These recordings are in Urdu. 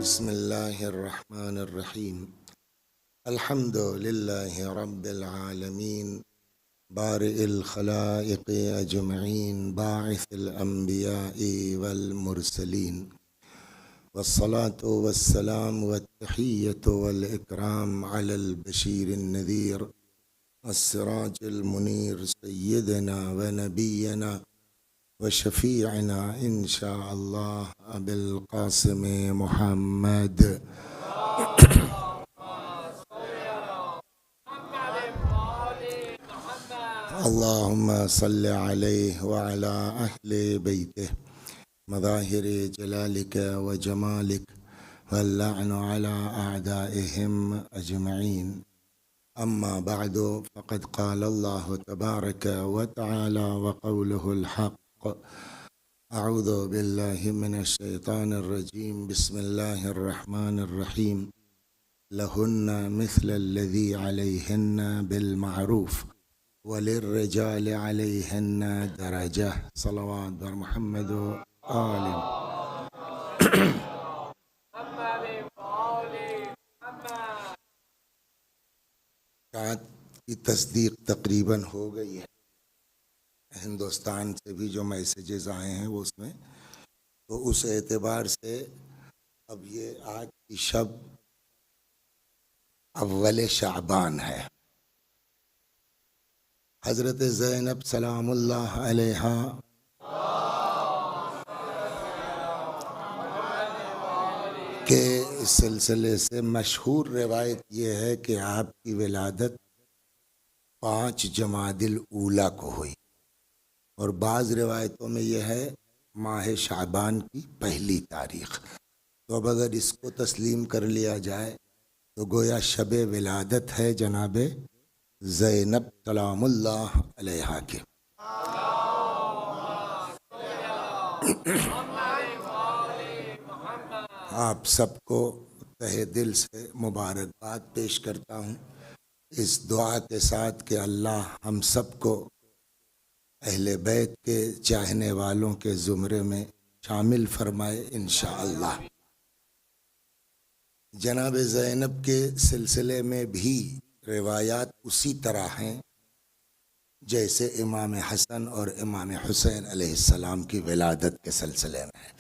بسم الله الرحمن الرحيم. الحمد لله رب العالمين بارئ الخلائق أجمعين باعث الأنبياء والمرسلين، والصلاة والسلام والتحية والإكرام على البشير النذير السراج المنير سيدنا ونبينا وشفيعنا إن شاء الله أبي القاسم محمد. اللهم صل عليه وعلى أهل بيته مظاهر جلالك وجمالك، واللعن على أعدائهم أجمعين. أما بعد، فقد قال الله تبارك وتعالى وقوله الحق: أعوذ بالله من الشيطان الرجيم. بسم الله الرحمن الرحيم. لهن مثل الذي عليهن بالمعروف وللرجال عليهن درجة. صلوات بر محمد وآل. کی تصدیق تقریباً ہو گئی ہے. ہندوستان سے بھی جو میسیجز آئے ہیں وہ اس میں، تو اس اعتبار سے اب یہ آج کی شب اول شعبان ہے. حضرت زینب سلام اللہ علیہا کے سلسلے سے مشہور روایت یہ ہے کہ آپ کی ولادت 5 جمادی الاولیٰ کو ہوئی، اور بعض روایتوں میں یہ ہے ماہ شعبان کی پہلی تاریخ. تو اب اگر اس کو تسلیم کر لیا جائے تو گویا شب ولادت ہے جناب زینب سلام اللہ علیہا کے. آپ سب کو تہہ دل سے مبارکباد پیش کرتا ہوں، اس دعا کے ساتھ کہ اللہ ہم سب کو اہل بیت کے چاہنے والوں کے زمرے میں شامل فرمائے انشاءاللہ. جناب زینب کے سلسلے میں بھی روایات اسی طرح ہیں جیسے امام حسن اور امام حسین علیہ السلام کی ولادت کے سلسلے میں ہے.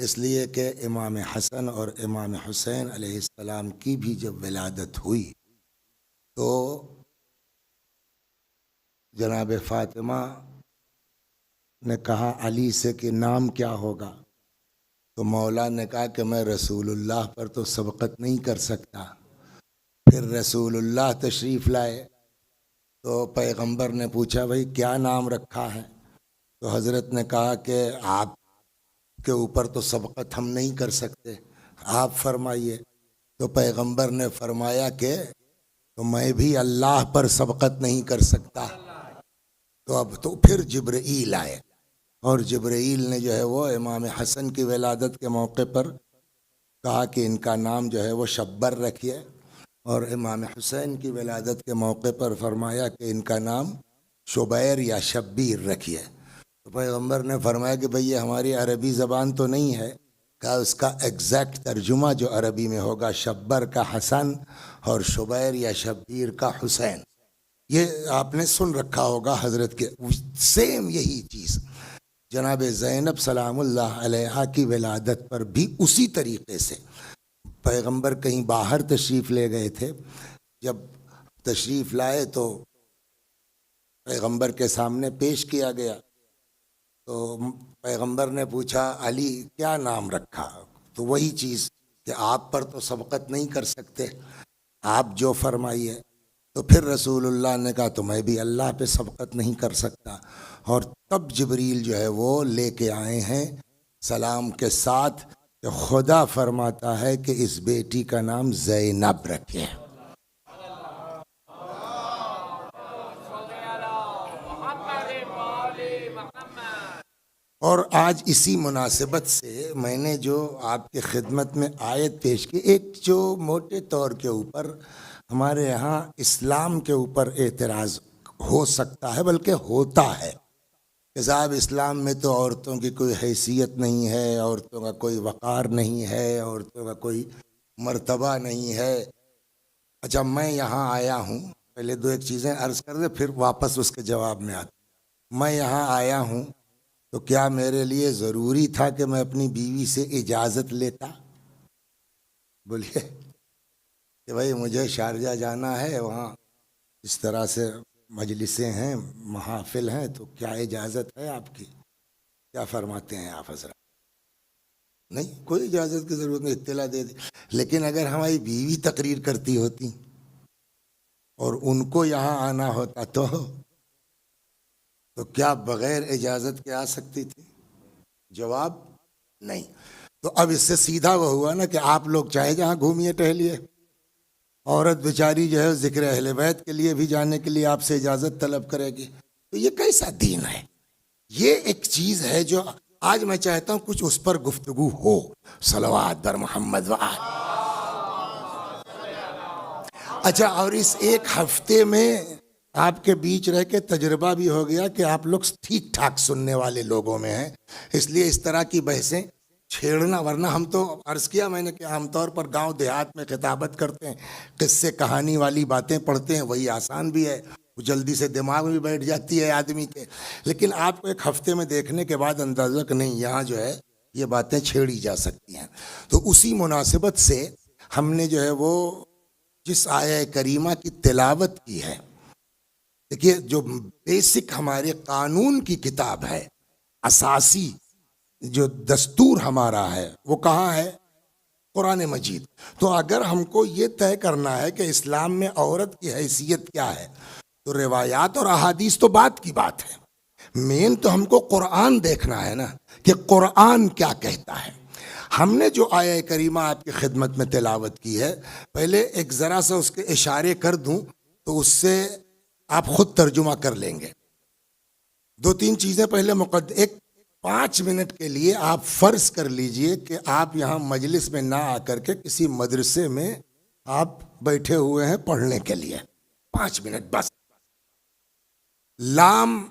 اس لیے کہ امام حسن اور امام حسین علیہ السلام کی بھی جب ولادت ہوئی تو جناب فاطمہ نے کہا علی سے کہ نام کیا ہوگا، تو مولا نے کہا کہ میں رسول اللہ پر تو سبقت نہیں کر سکتا. پھر رسول اللہ تشریف لائے تو پیغمبر نے پوچھا بھائی کیا نام رکھا ہے، تو حضرت نے کہا کہ آپ کے اوپر تو سبقت ہم نہیں کر سکتے، آپ فرمائیے. تو پیغمبر نے فرمایا کہ تو میں بھی اللہ پر سبقت نہیں کر سکتا. تو اب تو پھر جبرائیل آئے، اور جبرائیل نے جو ہے وہ امام حسن کی ولادت کے موقع پر کہا کہ ان کا نام جو ہے وہ شبر رکھیے، اور امام حسین کی ولادت کے موقع پر فرمایا کہ ان کا نام شبیر یا شبیر رکھیے. تو پیغمبر نے فرمایا کہ بھئی یہ ہماری عربی زبان تو نہیں ہے، کہ اس کا ایگزیکٹ ترجمہ جو عربی میں ہوگا شبر کا حسن اور شبیر یا شبیر کا حسین. یہ آپ نے سن رکھا ہوگا حضرت کے. سیم یہی چیز جناب زینب سلام اللہ علیہا کی ولادت پر بھی اسی طریقے سے پیغمبر کہیں باہر تشریف لے گئے تھے. جب تشریف لائے تو پیغمبر کے سامنے پیش کیا گیا، تو پیغمبر نے پوچھا علی کیا نام رکھا، تو وہی چیز کہ آپ پر تو سبقت نہیں کر سکتے، آپ جو فرمائیے. تو پھر رسول اللہ نے کہا تو میں بھی اللہ پہ سبقت نہیں کر سکتا. اور تب جبریل جو ہے وہ لے کے آئے ہیں سلام کے ساتھ کہ خدا فرماتا ہے کہ اس بیٹی کا نام زینب رکھے. اور آج اسی مناسبت سے میں نے جو آپ کی خدمت میں آیت پیش کی، ایک جو موٹے طور کے اوپر ہمارے یہاں اسلام کے اوپر اعتراض ہو سکتا ہے بلکہ ہوتا ہے، کہ صاحب اسلام میں تو عورتوں کی کوئی حیثیت نہیں ہے، عورتوں کا کوئی وقار نہیں ہے، عورتوں کا کوئی مرتبہ نہیں ہے۔ اچھا میں یہاں آیا ہوں، پہلے دو ایک چیزیں عرض کر دے پھر واپس اس کے جواب میں آتا۔ میں یہاں آیا ہوں تو کیا میرے لیے ضروری تھا کہ میں اپنی بیوی سے اجازت لیتا؟ بولیے کہ بھائی مجھے شارجہ جانا ہے، وہاں اس طرح سے مجلسیں ہیں، محافل ہیں، تو کیا اجازت ہے آپ کی؟ کیا فرماتے ہیں آپ حضرات؟ نہیں، کوئی اجازت کی ضرورت نہیں، اطلاع دے دی۔ لیکن اگر ہماری بیوی تقریر کرتی ہوتی اور ان کو یہاں آنا ہوتا تو کیا بغیر اجازت کے آ سکتی تھی؟ جواب نہیں۔ تو اب اس سے سیدھا وہ ہوا نا کہ آپ لوگ چاہے جہاں گھومیے ٹہلیے، عورت بیچاری جو ہے ذکر اہل بیت کے لیے بھی جانے کے لیے آپ سے اجازت طلب کرے گی، تو یہ کیسا دین ہے؟ یہ ایک چیز ہے جو آج میں چاہتا ہوں کچھ اس پر گفتگو ہو۔ صلوات بر محمد وآل۔ اچھا، اور اس ایک ہفتے میں آپ کے بیچ رہ کے تجربہ بھی ہو گیا کہ آپ لوگ ٹھیک ٹھاک سننے والے لوگوں میں ہیں، اس لیے اس طرح کی بحثیں چھیڑنا، ورنہ ہم تو عرض کیا میں نے کہ عام طور پر گاؤں دیہات میں خطابت کرتے ہیں، قصے کہانی والی باتیں پڑھتے ہیں، وہی آسان بھی ہے، وہ جلدی سے دماغ میں بیٹھ جاتی ہے آدمی کے۔ لیکن آپ کو ایک ہفتے میں دیکھنے کے بعد اندازہ کہ نہیں، یہاں جو ہے یہ باتیں چھیڑی جا سکتی ہیں۔ تو اسی مناسبت سے ہم نے جو ہے وہ جس آیہ کریمہ کی تلاوت کی ہے، دیکھیے جو بیسک ہمارے قانون کی کتاب ہے، اساسی جو دستور ہمارا ہے وہ کہاں ہے؟ قرآن مجید۔ تو اگر ہم کو یہ طے کرنا ہے کہ اسلام میں عورت کی حیثیت کیا ہے، تو روایات اور احادیث تو بات کی بات ہے، مین تو ہم کو قرآن دیکھنا ہے نا کہ قرآن کیا کہتا ہے۔ ہم نے جو آیہ کریمہ آپ کی خدمت میں تلاوت کی ہے، پہلے ایک ذرا سا اس کے اشارے کر دوں تو اس سے آپ خود ترجمہ کر لیں گے۔ دو تین چیزیں پہلے ایک 5 منٹ کے لیے آپ فرض کر لیجئے کہ آپ یہاں مجلس میں نہ آ کر کے کسی مدرسے میں آپ بیٹھے ہوئے ہیں پڑھنے کے لیے، 5 منٹ بس۔ لام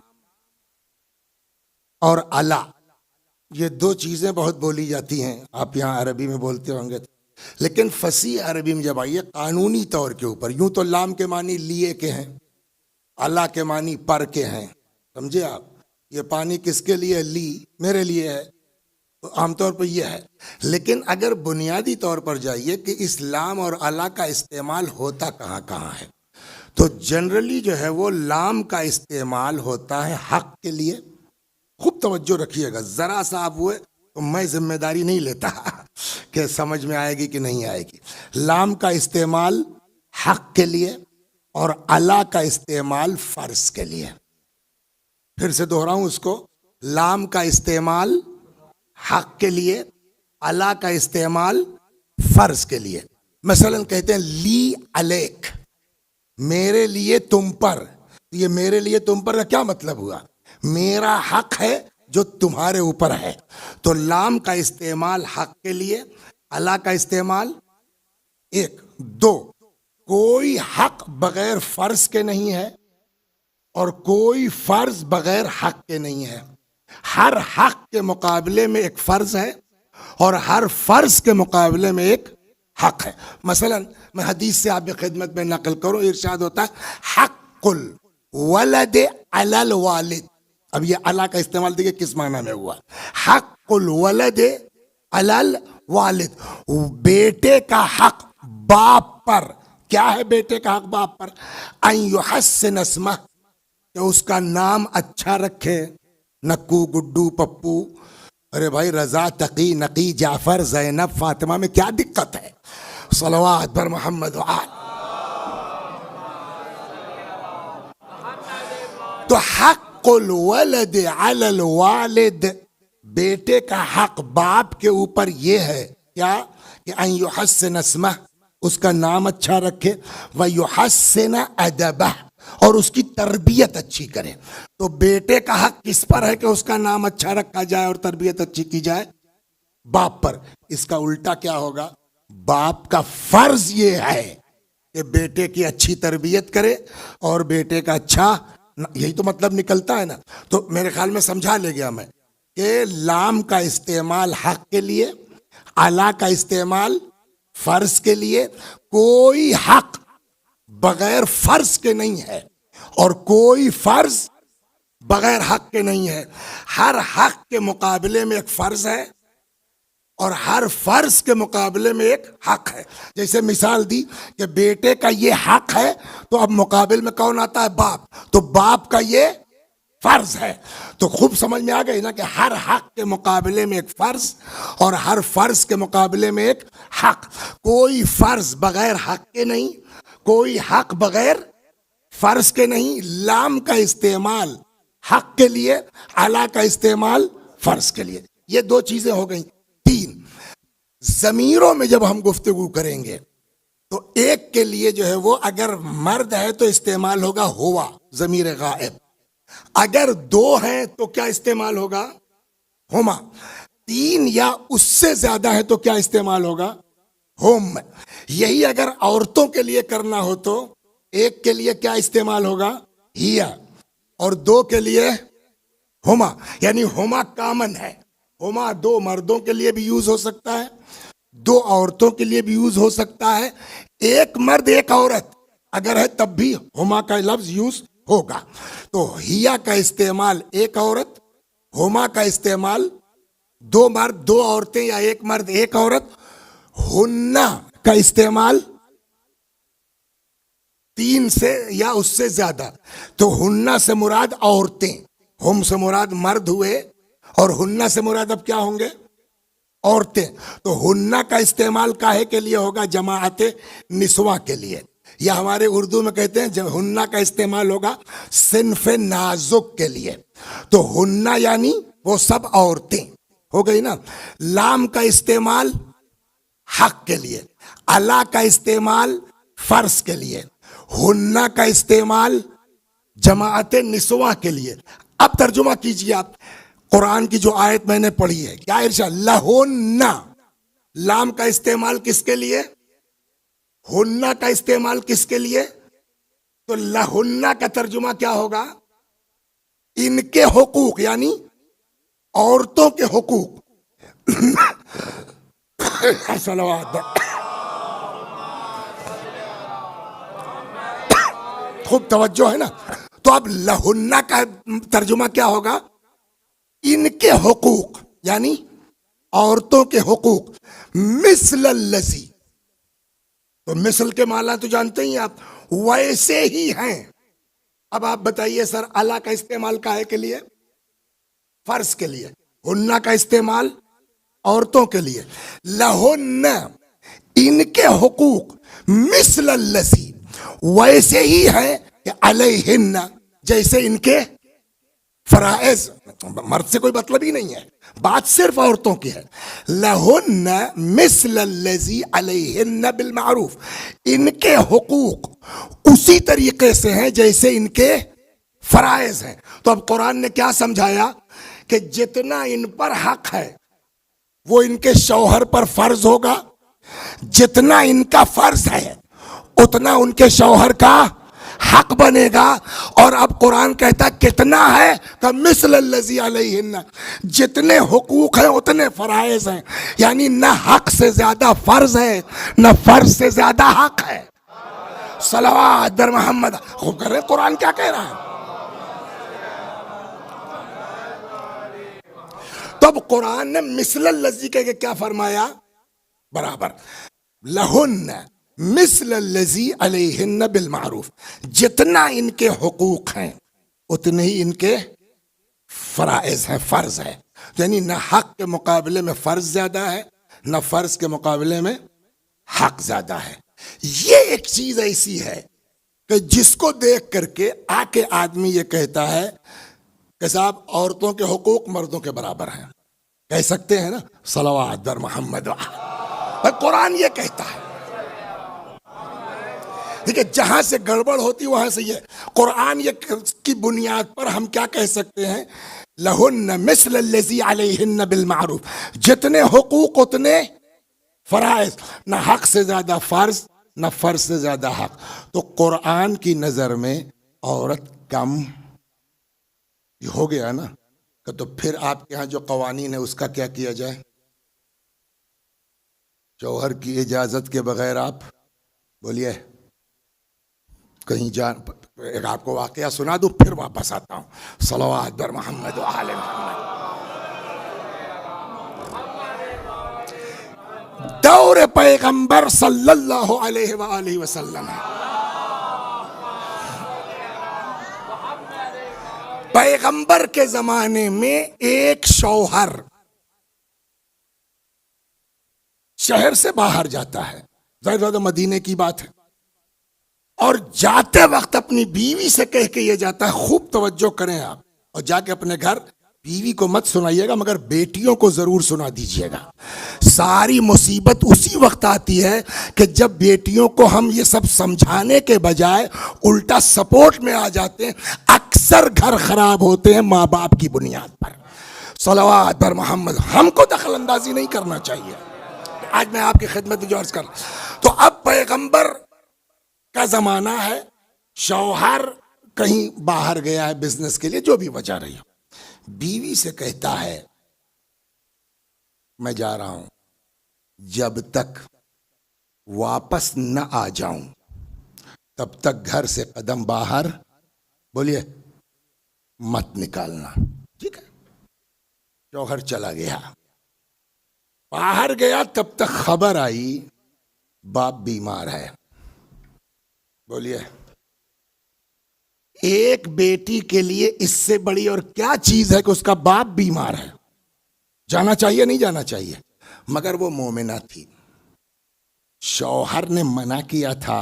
اور الا، یہ دو چیزیں بہت بولی جاتی ہیں، آپ یہاں عربی میں بولتے ہوں گے، لیکن فصیح عربی میں جب آئیے قانونی طور کے اوپر، یوں تو لام کے معنی لیے کے ہیں، اللہ کے معنی پر کے ہیں، سمجھے آپ؟ یہ پانی کس کے لیے؟ لی، میرے لیے ہے، تو عام طور پر یہ ہے۔ لیکن اگر بنیادی طور پر جائیے کہ اسلام اور اللہ کا استعمال ہوتا کہاں کہاں ہے، تو جنرلی جو ہے وہ لام کا استعمال ہوتا ہے حق کے لیے۔ خوب توجہ رکھیے گا، ذرا سا آپ ہوئے تو میں ذمہ داری نہیں لیتا کہ سمجھ میں آئے گی کہ نہیں آئے گی۔ لام کا استعمال حق کے لیے اور اللہ کا استعمال فرض کے لیے۔ پھر سے دہراؤں اس کو، لام کا استعمال حق کے لیے، اللہ کا استعمال فرض کے لیے۔ مثلا کہتے ہیں لی علیک، میرے لیے تم پر، یہ میرے لیے تم پر کا کیا مطلب ہوا؟ میرا حق ہے جو تمہارے اوپر ہے۔ تو لام کا استعمال حق کے لیے، اللہ کا استعمال ایک۔ دو، کوئی حق بغیر فرض کے نہیں ہے اور کوئی فرض بغیر حق کے نہیں ہے۔ ہر حق کے مقابلے میں ایک فرض ہے اور ہر فرض کے مقابلے میں ایک حق ہے۔ مثلا میں حدیث سے آپ کی خدمت میں نقل کروں، ارشاد ہوتا ہے حق الولد علی الوالد۔ اب یہ اللہ کا استعمال دیکھیں کس معنی میں ہوا، حق الولد علی الوالد، بیٹے کا حق باپ پر۔ کیا ہے بیٹے کا حق باپ پر؟ ان یحسن اسمہ، کہ اس کا نام اچھا رکھے، نکو، گڈو، پپو۔ ارے بھائی رضا، تقی، نقی، جعفر، زینب، فاطمہ میں کیا دقت ہے؟ صلوات بر محمد وآل۔ تو حق الولد علی الوالد، بیٹے کا حق باپ کے اوپر یہ ہے کیا کہ ان یحسن اسمہ، اس کا نام اچھا رکھے، ویحسن ادبہ، اور اس کی تربیت اچھی کرے۔ تو بیٹے کا حق کس پر ہے کہ اس کا نام اچھا رکھا جائے اور تربیت اچھی کی جائے؟ باپ پر۔ اس کا الٹا کیا ہوگا؟ باپ کا فرض یہ ہے کہ بیٹے کی اچھی تربیت کرے اور بیٹے کا اچھا یہی تو مطلب نکلتا ہے نا. تو میرے خیال میں سمجھا لے گیا میں کہ لام کا استعمال حق کے لیے، اعلیٰ کا استعمال فرض کے لیے. کوئی حق بغیر فرض کے نہیں ہے اور کوئی فرض بغیر حق کے نہیں ہے. ہر حق کے مقابلے میں ایک فرض ہے اور ہر فرض کے مقابلے میں ایک حق ہے. جیسے مثال دی کہ بیٹے کا یہ حق ہے، تو اب مقابل میں کون آتا ہے؟ باپ. تو باپ کا یہ فرض ہے. تو خوب سمجھ میں آ گئی نا کہ ہر حق کے مقابلے میں ایک فرض اور ہر فرض کے مقابلے میں ایک حق. کوئی فرض بغیر حق کے نہیں، کوئی حق بغیر فرض کے نہیں. لام کا استعمال حق کے لیے، اعلیٰ کا استعمال فرض کے لیے. یہ دو چیزیں ہو گئیں. تین، ضمیروں میں جب ہم گفتگو کریں گے تو ایک کے لیے جو ہے وہ اگر مرد ہے تو استعمال ہوگا ہوا، ضمیر غائب. اگر دو ہیں تو کیا استعمال ہوگا؟ ہما. تین یا اس سے زیادہ ہے تو کیا استعمال ہوگا؟ ہم. یہی اگر عورتوں کے لیے کرنا ہو تو ایک کے لیے کیا استعمال ہوگا؟ ہیا. اور دو کے لیے ہما. یعنی ہما کامن ہے. ہما دو مردوں کے لیے بھی یوز ہو سکتا ہے، دو عورتوں کے لیے بھی یوز ہو سکتا ہے. ایک مرد ایک عورت اگر ہے تب بھی ہما کا لفظ یوز ہوگا. تو ہیا کا استعمال ایک عورت، ہما کا استعمال دو مرد دو عورتیں یا ایک مرد ایک عورت. ہننا کا استعمال تین سے یا اس سے زیادہ. تو ہننا سے مراد عورتیں، ہم سے مراد مرد ہوئے اور ہننا سے مراد اب کیا ہوں گے؟ عورتیں. تو ہننا کا استعمال کاہے کے لیے ہوگا؟ جماعت نسواں کے لیے. یا ہمارے اردو میں کہتے ہیں جب ہننا کا استعمال ہوگا صنف نازک کے لیے. تو ہننا یعنی وہ سب عورتیں ہو گئی نا. لام کا استعمال حق کے لیے، اعلیٰ کا استعمال فرض کے لیے، ہننا کا استعمال جماعت نسواں کے لیے. اب ترجمہ کیجئے آپ قرآن کی جو آیت میں نے پڑھی ہے. کیا ارشاد؟ لہن. لام کا استعمال کس کے لیے؟ ہننا کا استعمال کس کے لیے؟ تو لہن کا ترجمہ کیا ہوگا؟ ان کے حقوق، یعنی عورتوں کے حقوق. صلوات. خوب توجہ ہے نا. تو اب لہن کا ترجمہ کیا ہوگا؟ ان کے حقوق، یعنی عورتوں کے حقوق. مثل الذی. تو مثل کے معنی تو جانتے ہی آپ، ویسے ہی ہیں. اب آپ بتائیے سر، اعلیٰ کا استعمال کاہے کے لیے؟ فرض کے لیے. ہننا کا استعمال عورتوں کے لیے. لہن ان کے حقوق مثل الذی، ویسے ہی ہیں کہ علیہن، جیسے ان کے فرائض. مرد سے کوئی مطلب ہی نہیں ہے، بات صرف عورتوں کی ہے. لہن مثل الذی علیہن بالمعروف. ان کے حقوق اسی طریقے سے ہیں جیسے ان کے فرائض ہیں. تو اب قرآن نے کیا سمجھایا کہ جتنا ان پر حق ہے وہ ان کے شوہر پر فرض ہوگا، جتنا ان کا فرض ہے اتنا ان کے شوہر کا حق بنے گا. اور اب قرآن کہتا ہے کتنا ہے؟ کہ مثل الذی علیہن، جتنے حقوق ہیں اتنے فرائض ہیں. یعنی نہ حق سے زیادہ فرض ہے نہ فرض سے زیادہ حق ہے. صلوات در محمد. خوب کر رہے قرآن کیا کہہ رہا ہے. تو اب قرآن نے مثل الذی کہہ کے کیا فرمایا؟ برابر. لہن مثل الذی علیہن بالمعروف. جتنا ان کے حقوق ہیں اتنے ہی ان کے فرائض ہیں، فرض ہے. یعنی نہ حق کے مقابلے میں فرض زیادہ ہے نہ فرض کے مقابلے میں حق زیادہ ہے. یہ ایک چیز ایسی ہے کہ جس کو دیکھ کر کے آ کے آدمی یہ کہتا ہے کہ صاحب عورتوں کے حقوق مردوں کے برابر ہیں. کہہ سکتے ہیں نا. صلوات در محمد. قرآن یہ کہتا ہے. دیکھیں جہاں سے گڑبڑ ہوتی وہاں سے یہ قرآن یہ کی بنیاد پر ہم کیا کہہ سکتے ہیں؟ لہن مثل الذی علیہن بالمعروف. جتنے حقوق اتنے فرائض. نہ حق سے زیادہ فرض نہ فرض سے زیادہ حق. تو قرآن کی نظر میں عورت کم یہ ہو گیا نا کہ تو پھر آپ کے ہاں جو قوانین ہے اس کا کیا کیا جائے؟ شوہر کی اجازت کے بغیر آپ بولیے کہیں جان، ایک آپ کو واقعہ سنا دوں پھر واپس آتا ہوں. صلوات بر محمد و آل محمد. دور پیغمبر صلی اللہ علیہ وآلہ وسلم، پیغمبر کے زمانے میں ایک شوہر شہر سے باہر جاتا ہے، ظاہر بات مدینے کی بات ہے، اور جاتے وقت اپنی بیوی سے کہہ کے یہ جاتا ہے، خوب توجہ کریں آپ، اور جا کے اپنے گھر بیوی کو مت سنائیے گا مگر بیٹیوں کو ضرور سنا دیجیے گا. ساری مصیبت اسی وقت آتی ہے کہ جب بیٹیوں کو ہم یہ سب سمجھانے کے بجائے الٹا سپورٹ میں آ جاتے ہیں. اکثر گھر خراب ہوتے ہیں ماں باپ کی بنیاد پر. صلوات پر محمد. ہم کو دخل اندازی نہیں کرنا چاہیے. آج میں آپ کی خدمت میں جو عرض کر رہا ہوں، تو اب پیغمبر کا زمانہ ہے، شوہر کہیں باہر گیا ہے بزنس کے لیے، جو بھی وجہ رہی ہو، بیوی سے کہتا ہے میں جا رہا ہوں، جب تک واپس نہ آ جاؤں تب تک گھر سے قدم باہر بولیے مت نکالنا. ٹھیک ہے. شوہر چلا گیا، باہر گیا، تب تک خبر آئی باپ بیمار ہے. بولیے ایک بیٹی کے لیے اس سے بڑی اور کیا چیز ہے کہ اس کا باپ بیمار ہے؟ جانا چاہیے نہیں جانا چاہیے؟ مگر وہ مومنہ تھی، شوہر نے منع کیا تھا،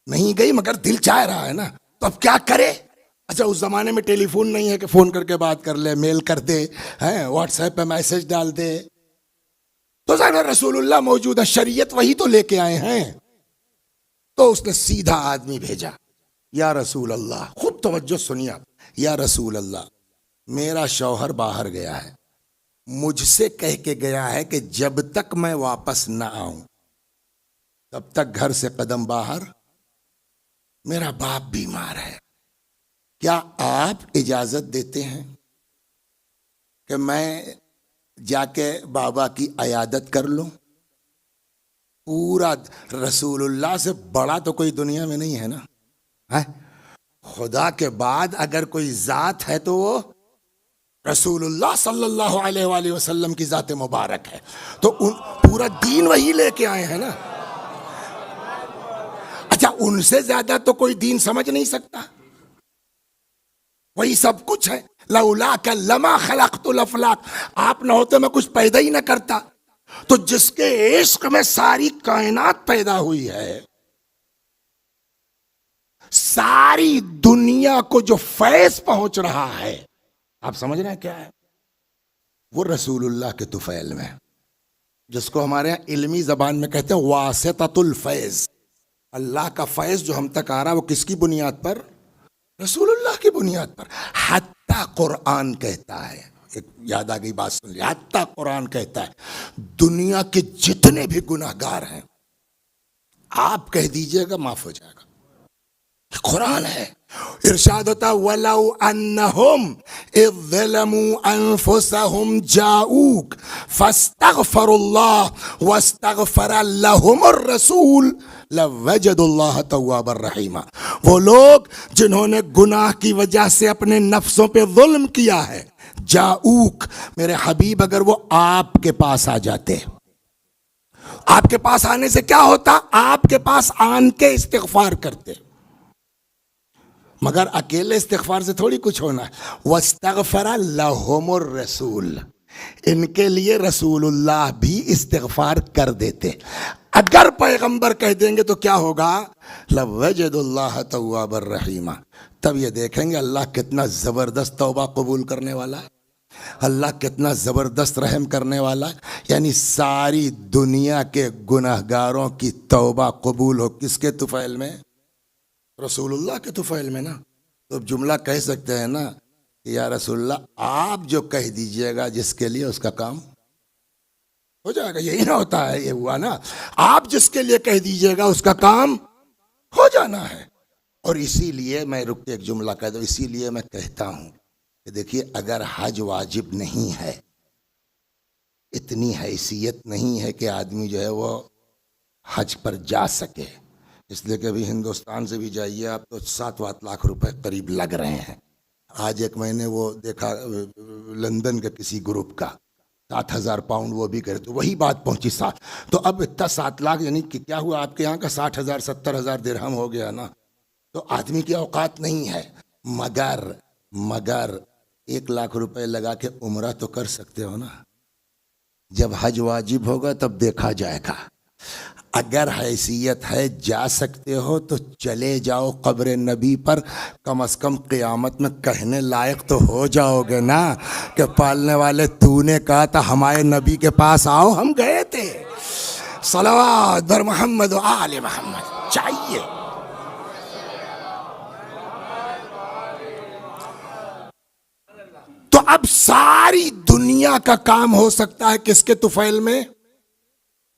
نہیں گئی مگر دل چاہ رہا ہے نا، تو اب کیا کرے؟ اچھا اس زمانے میں ٹیلی فون نہیں ہے کہ فون کر کے بات کر لے، میل کر دے، واٹس ایپ پہ میسج ڈال دے. تو ظاہر رسول اللہ موجود ہے، شریعت وہی تو لے کے آئے ہیں. تو اس نے سیدھا آدمی بھیجا، یا رسول اللہ، خوب توجہ سنیے آپ، یا رسول اللہ میرا شوہر باہر گیا ہے، مجھ سے کہہ کے گیا ہے کہ جب تک میں واپس نہ آؤں تب تک گھر سے قدم باہر، میرا باپ بیمار ہے، کیا آپ اجازت دیتے ہیں کہ میں جا کے بابا کی عیادت کر لوں؟ پورا رسول اللہ سے بڑا تو کوئی دنیا میں نہیں ہے نا. خدا کے بعد اگر کوئی ذات ہے تو وہ رسول اللہ صلی اللہ علیہ وآلہ وسلم کی ذات مبارک ہے. تو پورا دین وہی لے کے آئے ہیں نا. اچھا ان سے زیادہ تو کوئی دین سمجھ نہیں سکتا، وہی سب کچھ ہے. لولاک لما خلقت الافلاک، آپ نہ ہوتے میں کچھ پیدا ہی نہ کرتا. تو جس کے عشق میں ساری کائنات پیدا ہوئی ہے، ساری دنیا کو جو فیض پہنچ رہا ہے، آپ سمجھ رہے ہیں کیا ہے؟ وہ رسول اللہ کے طفیل میں، جس کو ہمارے یہاں علمی زبان میں کہتے ہیں واسطۃ الفیض. اللہ کا فیض جو ہم تک آ رہا ہے وہ کس کی بنیاد پر؟ رسول اللہ کی بنیاد پر. حتیٰ قرآن کہتا ہے، ایک یاد آ گئی بات سن لی، حتیٰ قرآن کہتا ہے دنیا کے جتنے بھی گناہ گار ہیں آپ کہہ دیجئے گا معاف ہو جائے گا. قرآن ہے. ارشاد ہوتا وَلَوْ أَنَّهُمْ إِذْ ظَلَمُوا أَنفُسَهُمْ جَاءُوكَ فَاسْتَغْفَرُوا اللَّهَ وَاسْتَغْفَرَ لَهُمُ الرَّسُولُ لَوَجَدُوا اللَّهَ تَوَّابًا رَحِيمًا. وہ لوگ جنہوں نے گناہ کی وجہ سے اپنے نفسوں پہ ظلم کیا ہے، جاؤک میرے حبیب اگر وہ آپ کے پاس آ جاتے، آپ کے پاس آنے سے کیا ہوتا؟ آپ کے پاس آن کے استغفار کرتے. مگر اکیلے استغفار سے تھوڑی کچھ ہونا ہے. وَاسْتَغْفَرَ لَهُمُ الرَّسُولُ، ان کے لیے رسول اللہ بھی استغفار کر دیتے. اگر پیغمبر کہہ دیں گے تو کیا ہوگا؟ لَوَجَدُ اللَّهَ تَوَّابًا رَحِيمًا. تب یہ دیکھیں گے اللہ کتنا زبردست توبہ قبول کرنے والا ہے، اللہ کتنا زبردست رحم کرنے والا ہے. یعنی ساری دنیا کے گناہ گاروں کی توبہ قبول ہو کس کے طفیل میں؟ رسول اللہ کے طفیل میں نا. تو جملہ کہہ سکتے ہیں نا کہ یا رسول اللہ آپ جو کہہ دیجئے گا جس کے لیے اس کا کام ہو جائے گا. یہی نہ ہوتا ہے، یہ ہوا نا، آپ جس کے لیے کہہ دیجئے گا اس کا کام ہو جانا ہے. اور اسی لیے میں رک کے ایک جملہ کہہ دوں، اسی لیے میں کہتا ہوں کہ دیکھیے اگر حج واجب نہیں ہے، اتنی حیثیت نہیں ہے کہ آدمی جو ہے وہ حج پر جا سکے، اس لیے کہ ابھی ہندوستان سے بھی جائیے آپ تو 7 لاکھ روپے قریب لگ رہے ہیں۔ آج ایک میں نے وہ دیکھا لندن کے کسی گروپ کا 7,000 پاؤنڈ وہ بھی کرے تو وہی بات پہنچی 7، تو اب اتنا 7 لاکھ یعنی کہ کیا ہوا آپ کے یہاں کا 60,000 70,000 درہم ہو گیا نا، تو آدمی کی اوقات نہیں ہے۔ مگر 1 لاکھ روپے لگا کے عمرہ تو کر سکتے ہو نا، جب حج واجب ہوگا تب دیکھا جائے گا۔ اگر حیثیت ہے جا سکتے ہو تو چلے جاؤ قبر نبی پر، کم از کم قیامت میں کہنے لائق تو ہو جاؤ گے نا کہ پالنے والے تو نے کہا تھا ہمارے نبی کے پاس آؤ، ہم گئے تھے۔ صلوات بر محمد و آل محمد چاہیے۔ تو اب ساری دنیا کا کام ہو سکتا ہے کس کے طفیل میں؟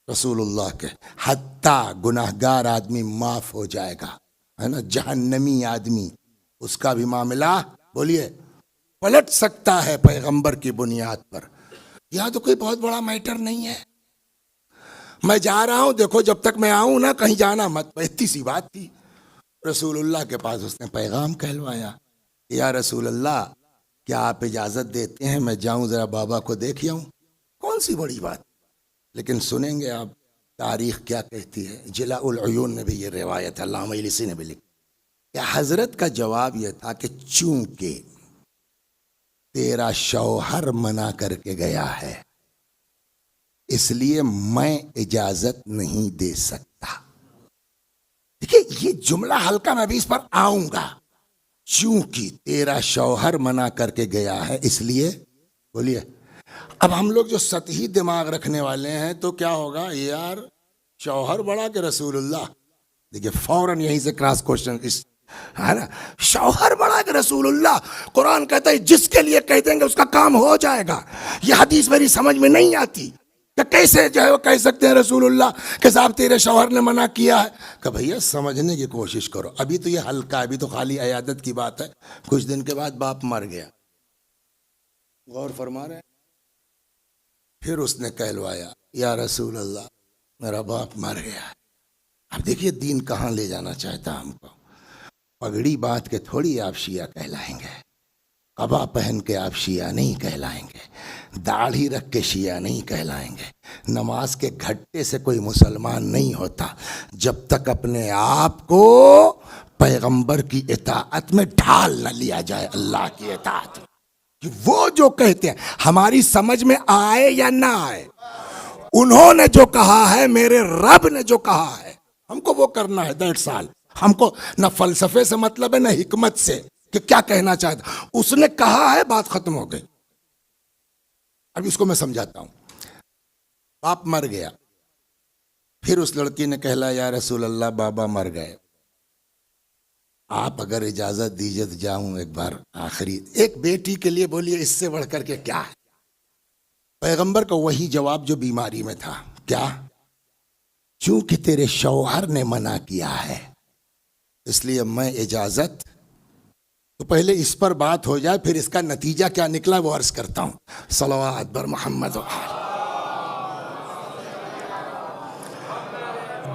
رسول اللہ کے۔ حتیٰ گناہگار آدمی معاف ہو جائے گا، ہے نا، جہنمی آدمی اس کا بھی معاملہ بولیے پلٹ سکتا ہے پیغمبر کی بنیاد پر۔ یہاں تو کوئی بہت بڑا میٹر نہیں ہے، میں جا رہا ہوں، دیکھو جب تک میں آؤں نا کہیں جانا مت، اتنی سی بات تھی۔ رسول اللہ کے پاس اس نے پیغام کہلوایا، یا رسول اللہ کیا آپ اجازت دیتے ہیں میں جاؤں ذرا بابا کو دیکھ آؤں؟ کون سی بڑی بات، لیکن سنیں گے آپ تاریخ کیا کہتی ہے۔ جلاء العیون نے بھی یہ روایت علامہ مجلسی نے بھی لکھی کہ حضرت کا جواب یہ تھا کہ چونکہ تیرا شوہر منع کر کے گیا ہے اس لیے میں اجازت نہیں دے سکتا۔ دیکھیے یہ جملہ ہلکا، میں بھی اس پر آؤں گا۔ چونکہ تیرا شوہر منع کر کے گیا ہے اس لیے، بولیے اب ہم لوگ جو سطحی دماغ رکھنے والے ہیں تو کیا ہوگا، یار شوہر بڑا کہ رسول اللہ؟ دیکھیے فوراً یہیں سے کراس کوشچن ہے نا، شوہر بڑا کہ رسول اللہ؟ قرآن کہتا ہے جس کے لیے کہہ دیں گے اس کا کام ہو جائے گا۔ یہ حدیث میری سمجھ میں نہیں آتی کہ کیسے جو ہے وہ کہہ سکتے ہیں رسول اللہ کہ صاحب تیرے شوہر نے منع کیا ہے، کہ بھیا سمجھنے کی کوشش کرو۔ ابھی تو یہ ہلکا ہے، ابھی تو خالی عیادت کی بات ہے، کچھ دن کے بعد باپ مر گیا، غور فرما رہے ہیں۔ پھر اس نے کہلوایا یا رسول اللہ میرا باپ مر گیا۔ اب دیکھیے دین کہاں لے جانا چاہتا ہم کو۔ پگڑی باندھ کے تھوڑی آپ شیعہ کہلائیں گے، قبا پہن کے آپ شیعہ نہیں کہلائیں گے، داڑھی رکھ کے شیعہ نہیں کہلائیں گے، نماز کے گھٹے سے کوئی مسلمان نہیں ہوتا جب تک اپنے آپ کو پیغمبر کی اطاعت میں ڈھال نہ لیا جائے، اللہ کی اطاعت میں۔ کہ وہ جو کہتے ہیں ہماری سمجھ میں آئے یا نہ آئے، انہوں نے جو کہا ہے، میرے رب نے جو کہا ہے، ہم کو وہ کرنا ہے، دیٹس آل۔ ہم کو نہ فلسفے سے مطلب ہے نہ حکمت سے کہ کیا کہنا چاہتا، اس نے کہا ہے، بات ختم ہو گئی۔ اب اس کو میں سمجھاتا ہوں۔ باپ مر گیا، پھر اس لڑکی نے کہلا یا رسول اللہ بابا مر گئے، آپ اگر اجازت دیجیے تو جاؤں ایک بار آخری، ایک بیٹی کے لیے بولیے اس سے بڑھ کر کے کیا ہے؟ پیغمبر کا وہی جواب جو بیماری میں تھا، کیا؟ چونکہ تیرے شوہر نے منع کیا ہے اس لیے میں اجازت، تو پہلے اس پر بات ہو جائے پھر اس کا نتیجہ کیا نکلا وہ عرض کرتا ہوں۔ صلوات بر محمد و آل۔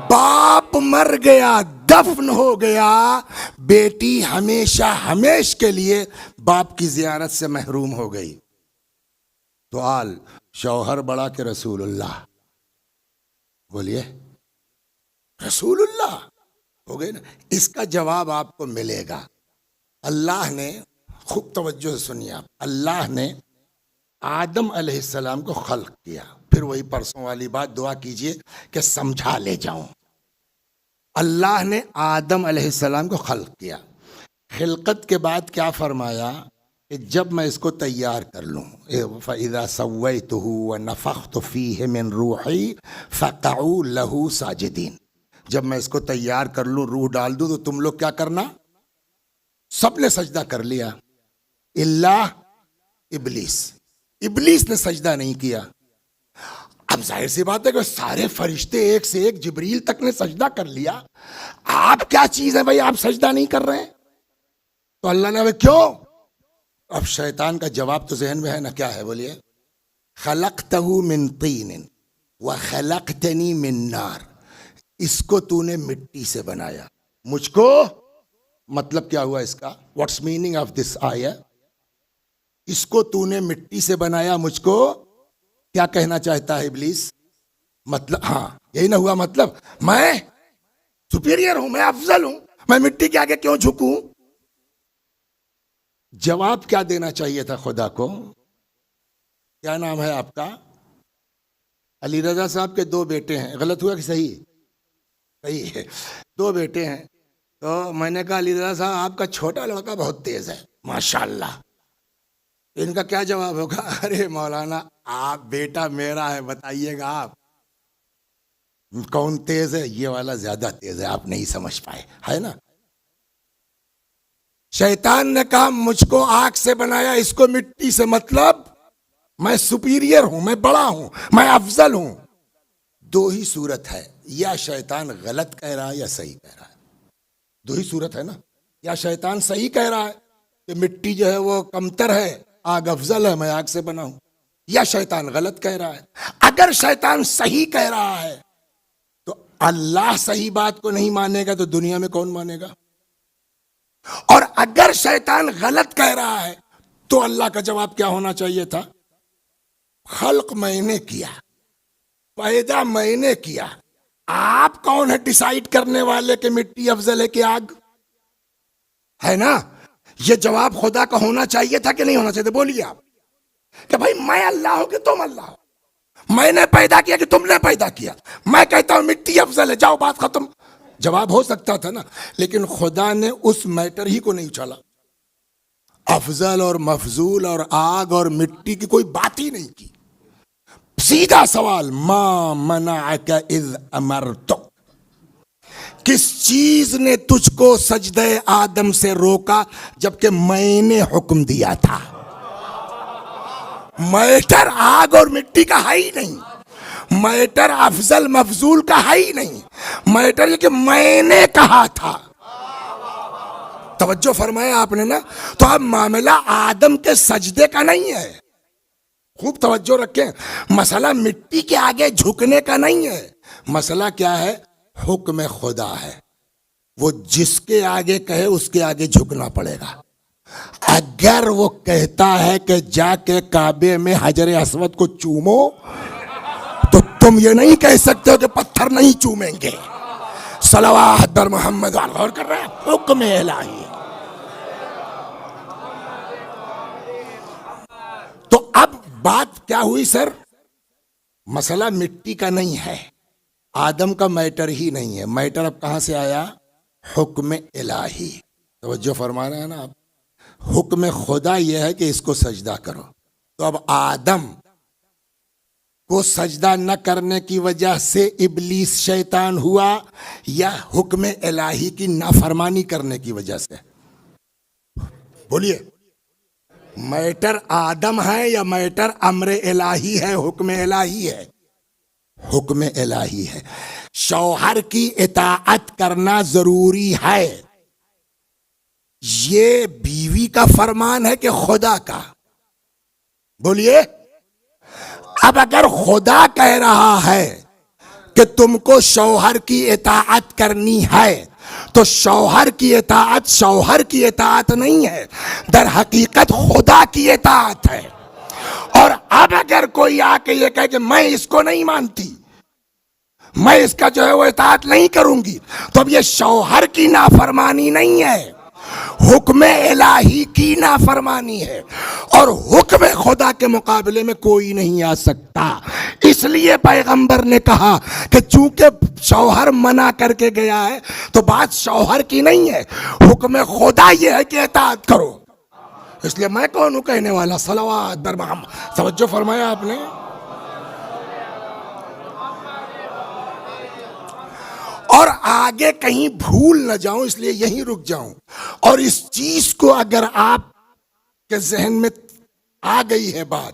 باپ مر گیا، دفن ہو گیا، بیٹی ہمیشہ ہمیش کے لیے باپ کی زیارت سے محروم ہو گئی۔ تو آل شوہر بڑا کہ رسول اللہ؟ بولیے رسول اللہ ہو گئے نا۔ اس کا جواب آپ کو ملے گا۔ اللہ نے، خوب توجہ سے سنیے آپ، اللہ نے آدم علیہ السلام کو خلق کیا، پھر وہی پرسوں والی بات دعا کیجئے کہ سمجھا لے جاؤں۔ اللہ نے آدم علیہ السلام کو خلق کیا، خلقت کے بعد کیا فرمایا کہ جب میں اس کو تیار کر لوں، فَإِذَا سَوَّيْتُهُ وَنَفَخْتُ فِيهِ مِن رُوحِي فَقَعُوا لَهُ سَاجِدِينَ، جب میں اس کو تیار کر لوں، روح ڈال دوں، تو تم لوگ کیا کرنا؟ سب نے سجدہ کر لیا الا ابلیس، ابلیس نے سجدہ نہیں کیا۔ اب ظاہر سی بات ہے کہ سارے فرشتے ایک سے ایک، جبریل تک نے سجدہ کر لیا، آپ کیا چیز ہے بھائی آپ سجدہ نہیں کر رہے ہیں؟ تو اللہ نے کیوں؟ اب شیطان کا جواب تو ذہن میں ہے نا، کیا ہے بولیے؟ خلقتہ من طین وخلقتنی من نار، اس کو تو نے مٹی سے بنایا، مجھ کو، مطلب کیا ہوا اس کا؟ واٹس میننگ آف دس آیا؟ اس کو تو نے مٹی سے بنایا، مجھ کو کیا کہنا چاہتا ہے ابلیس؟ مطلب ہاں یہی نہ ہوا، مطلب میں سپیریئر ہوں، میں افضل ہوں، میں مٹی کے آگے کیوں جھکوں؟ جواب کیا دینا چاہیے تھا خدا کو؟ کیا نام ہے آپ کا؟ علی رضا صاحب کے 2 بیٹے ہیں، غلط ہوا کہ صحیح؟ صحیح ہے، 2 بیٹے ہیں، تو میں نے کہا علی رضا صاحب آپ کا چھوٹا لڑکا بہت تیز ہے ماشاءاللہ، ان کا کیا جواب ہوگا؟ ارے مولانا آپ بیٹا میرا ہے، بتائیے گا آپ کون تیز ہے؟ یہ والا زیادہ تیز ہے، آپ نہیں سمجھ پائے، ہے نا؟ شیطان نے کہا مجھ کو آگ سے بنایا، اس کو مٹی سے، مطلب میں سپیریئر ہوں، میں بڑا ہوں، میں افضل ہوں۔ 2 ہی صورت ہے، یا شیطان غلط کہہ رہا ہے یا صحیح کہہ رہا ہے، 2 ہی صورت ہے نا، یا شیطان صحیح کہہ رہا ہے کہ مٹی جو ہے وہ کمتر ہے، آگ افضل ہے، میں آگ سے بنا ہوں، یا شیطان غلط کہہ رہا ہے۔ اگر شیطان صحیح کہہ رہا ہے تو اللہ صحیح بات کو نہیں مانے گا تو دنیا میں کون مانے گا؟ اور اگر شیطان غلط کہہ رہا ہے تو اللہ کا جواب کیا ہونا چاہیے تھا؟ خلق میں نے کیا، پیدا میں نے کیا، آپ کون ہے ڈیسائیڈ کرنے والے کہ مٹی افضل ہے کہ آگ؟ ہے نا؟ یہ جواب خدا کا ہونا چاہیے تھا کہ نہیں ہونا چاہیے؟ بولیے آپ، کہ بھائی میں اللہ ہوں کہ تم اللہ ہو، میں نے پیدا کیا کہ تم نے پیدا کیا، میں کہتا ہوں مٹی افضل ہے، جاؤ بات ختم۔ جواب ہو سکتا تھا نا، لیکن خدا نے اس میٹر ہی کو نہیں اچھالا، افضل اور مفضول اور آگ اور مٹی کی کوئی بات ہی نہیں کی۔ سیدھا سوال، ما منعک اذ امرتک، کس چیز نے تجھ کو سجدہ آدم سے روکا جبکہ میں نے حکم دیا تھا؟ میٹر آگ اور مٹی کا ہے ہی نہیں، میٹر افضل مفضول کا ہے ہی نہیں، میٹر یہ کہ میں نے کہا تھا۔ توجہ فرمایا آپ نے نا؟ تو اب معاملہ آدم کے سجدے کا نہیں ہے، خوب توجہ رکھیں، مسئلہ مٹی کے آگے جھکنے کا نہیں ہے، مسئلہ کیا ہے؟ حکم خدا ہے، وہ جس کے آگے کہے اس کے آگے جھکنا پڑے گا۔ اگر وہ کہتا ہے کہ جا کے کعبے میں حجر اسود کو چومو تو تم یہ نہیں کہہ سکتے ہو کہ پتھر نہیں چومیں گے۔ صلوات بر محمد، غور کر رہے ہیں، حکم الہی۔ تو اب بات کیا ہوئی سر؟ مسئلہ مٹی کا نہیں ہے، آدم کا میٹر ہی نہیں ہے، میٹر اب کہاں سے آیا؟ حکم الہی۔ توجہ فرما رہے ہیں نا آپ؟ حکم خدا یہ ہے کہ اس کو سجدہ کرو، تو اب آدم کو سجدہ نہ کرنے کی وجہ سے ابلیس شیطان ہوا، یا حکم الہی کی نافرمانی کرنے کی وجہ سے؟ بولیے، میٹر آدم ہے یا میٹر امر الہی ہے، حکم الہی ہے؟ حکم الہی ہے۔ شوہر کی اطاعت کرنا ضروری ہے، یہ بیوی کا فرمان ہے کہ خدا کا؟ بولیے، اب اگر خدا کہہ رہا ہے کہ تم کو شوہر کی اطاعت کرنی ہے تو شوہر کی اطاعت شوہر کی اطاعت نہیں ہے، در حقیقت خدا کی اطاعت ہے۔ اور اب اگر کوئی آ کے یہ کہے کہ میں اس کو نہیں مانتی، میں اس کا جو ہے وہ اطاعت نہیں کروں گی، تو اب یہ شوہر کی نافرمانی نہیں ہے، حکم الہی کی نافرمانی ہے، اور حکم خدا کے مقابلے میں کوئی نہیں آ سکتا۔ اس لیے پیغمبر نے کہا کہ چونکہ شوہر منع کر کے گیا ہے تو بات شوہر کی نہیں ہے، حکم خدا یہ ہے کہ اطاعت کرو۔ اس لیے میں کون ہوں کہنے والا؟ صلوات بر محمد۔ توجہ فرمایا آپ نے؟ اور آگے کہیں بھول نہ جاؤں اس لیے یہیں رک جاؤں، اور اس چیز کو اگر آپ کے ذہن میں آ گئی ہے بات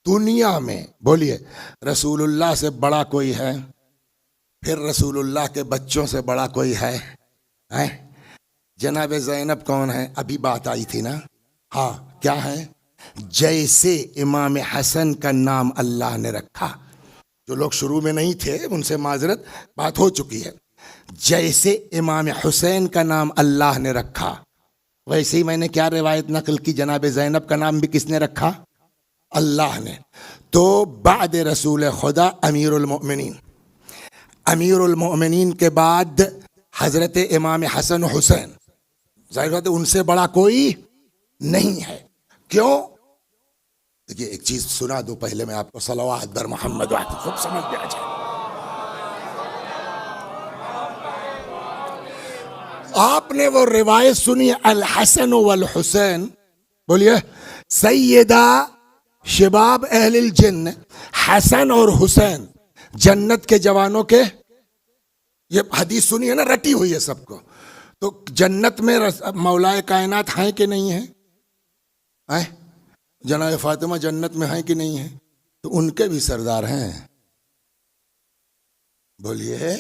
دنیا میں بولیے رسول اللہ سے بڑا کوئی ہے؟ پھر رسول اللہ کے بچوں سے بڑا کوئی ہے؟ جناب زینب کون ہے؟ ابھی بات آئی تھی نا. ہاں کیا ہے؟ جیسے امام حسن کا نام اللہ نے رکھا. جو لوگ شروع میں نہیں تھے ان سے معذرت، بات ہو چکی ہے. جیسے امام حسین کا نام اللہ نے رکھا، ویسے ہی میں نے کیا روایت نقل کی، جناب زینب کا نام بھی کس نے رکھا؟ اللہ نے. تو بعد رسول خدا امیر المؤمنین، امیر المؤمنین کے بعد حضرت امام حسن حسین، ظاہر بات ہے ان سے بڑا کوئی نہیں ہے. کیوں؟ دیکھیے ایک چیز سنا دو پہلے میں آپ کو، صلوات بر محمد وعد، خوب سمجھ میں آ جائے. آپ نے وہ روایت سنی الحسن والحسین، بولیے سیدہ شباب اہل الجن، حسن اور حسین جنت کے جوانوں کے. یہ حدیث سنی ہے نا، رٹی ہوئی ہے سب کو. تو جنت میں مولا کائنات ہیں کہ نہیں ہیں؟ جناب فاطمہ جنت میں ہیں کہ نہیں ہیں؟ تو ان کے بھی سردار ہیں. بولیے.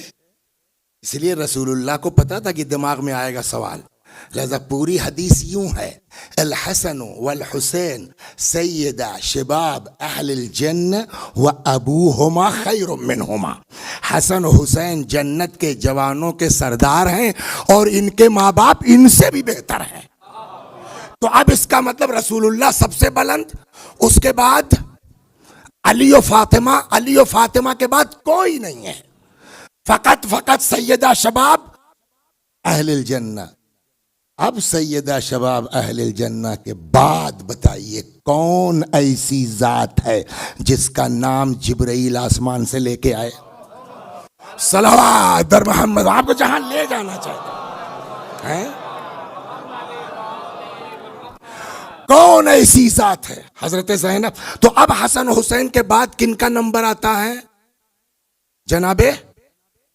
اس لیے رسول اللہ کو پتا تھا کہ دماغ میں آئے گا سوال، لہذا پوری حدیث یوں ہے، الحسن والحسین سیدہ شباب اہل الجن و ابوہما خیر منہما. حسن و حسین جنت کے جوانوں کے سردار ہیں اور ان کے ماں باپ ان سے بھی بہتر ہیں. تو اب اس کا مطلب رسول اللہ سب سے بلند، اس کے بعد علی و فاطمہ، علی و فاطمہ کے بعد کوئی نہیں ہے، فقط سیدہ شباب اہل الجنہ. اب سیدہ شباب اہل الجنہ کے بعد بتائیے کون ایسی ذات ہے جس کا نام جبرائیل آسمان سے لے کے آئے؟ صلوات در محمد، آپ کو جہاں لے جانا چاہتے ہیں. کون ایسی ذات ہے؟ حضرت زینب. تو اب حسن حسین کے بعد کن کا نمبر آتا ہے؟ جناب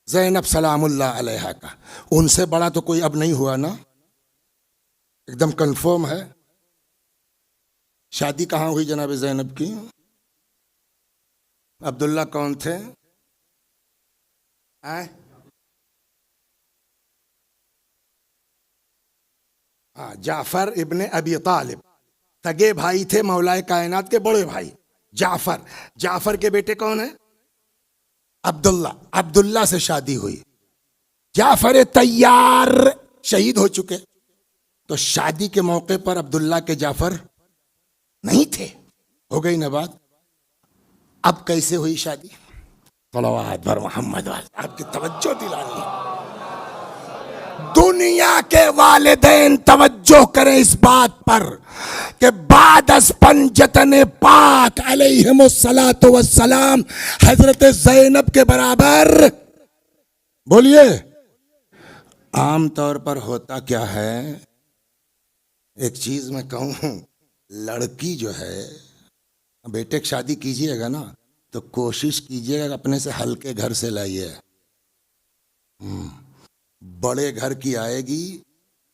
زینب سلام اللہ علیہا کا. ان سے بڑا تو کوئی اب نہیں ہوا نا؟ ایک دم کنفرم ہے. شادی کہاں ہوئی جناب زینب کی؟ عبداللہ کون تھے؟ جعفر ابن ابی طالب، سگے بھائی تھے مولا کائنات کے بڑے بھائی جعفر. جعفر کے بیٹے کون ہیں؟ عبداللہ. عبداللہ سے شادی ہوئی. جعفر طیار شہید ہو چکے، تو شادی کے موقع پر عبداللہ کے جعفر نہیں تھے. ہو گئی نا بات. اب کیسے ہوئی شادی؟ صلوات بر محمد، آپ کی توجہ دلانی ہے. دنیا کے والدین توجہ کریں اس بات پر کہ بعد از پنجتن پاک علیہم الصلاۃ والسلام حضرت زینب کے برابر، بولیے عام طور پر ہوتا کیا ہے؟ ایک چیز میں کہوں، لڑکی جو ہے، بیٹے کی شادی کیجئے گا نا تو کوشش کیجئے گا اپنے سے ہلکے گھر سے لائیے. بڑے گھر کی آئے گی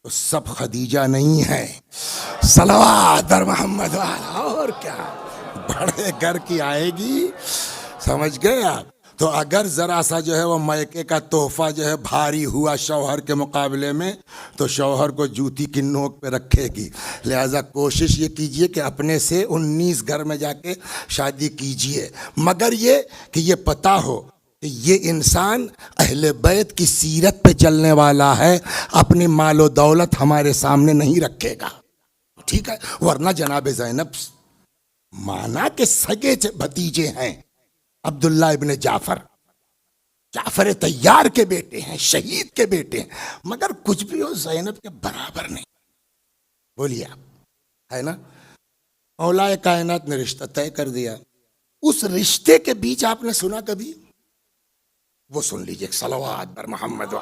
تو سب خدیجہ نہیں ہے. صلوات در محمد. اور کیا، بڑے گھر کی آئے گی، سمجھ گئے آپ؟ تو اگر ذرا سا جو ہے وہ میکے کا تحفہ جو ہے بھاری ہوا شوہر کے مقابلے میں، تو شوہر کو جوتی کی نوک پہ رکھے گی. لہذا کوشش یہ کیجئے کہ اپنے سے 19 گھر میں جا کے شادی کیجئے، مگر یہ کہ یہ پتہ ہو کہ یہ انسان اہل بیت کی سیرت پہ چلنے والا ہے، اپنی مال و دولت ہمارے سامنے نہیں رکھے گا، ٹھیک ہے؟ ورنہ جناب زینب مانا کہ سگے بھتیجے ہیں عبداللہ ابن جعفر، جعفر طیار کے بیٹے ہیں، شہید کے بیٹے ہیں، مگر کچھ بھی ہو زینب کے برابر نہیں. بولیے آپ، ہے نا؟ مولا کائنات نے رشتہ طے کر دیا. اس رشتے کے بیچ آپ نے سنا کبھی؟ وہ سن لیجئے، صلوات بر محمد.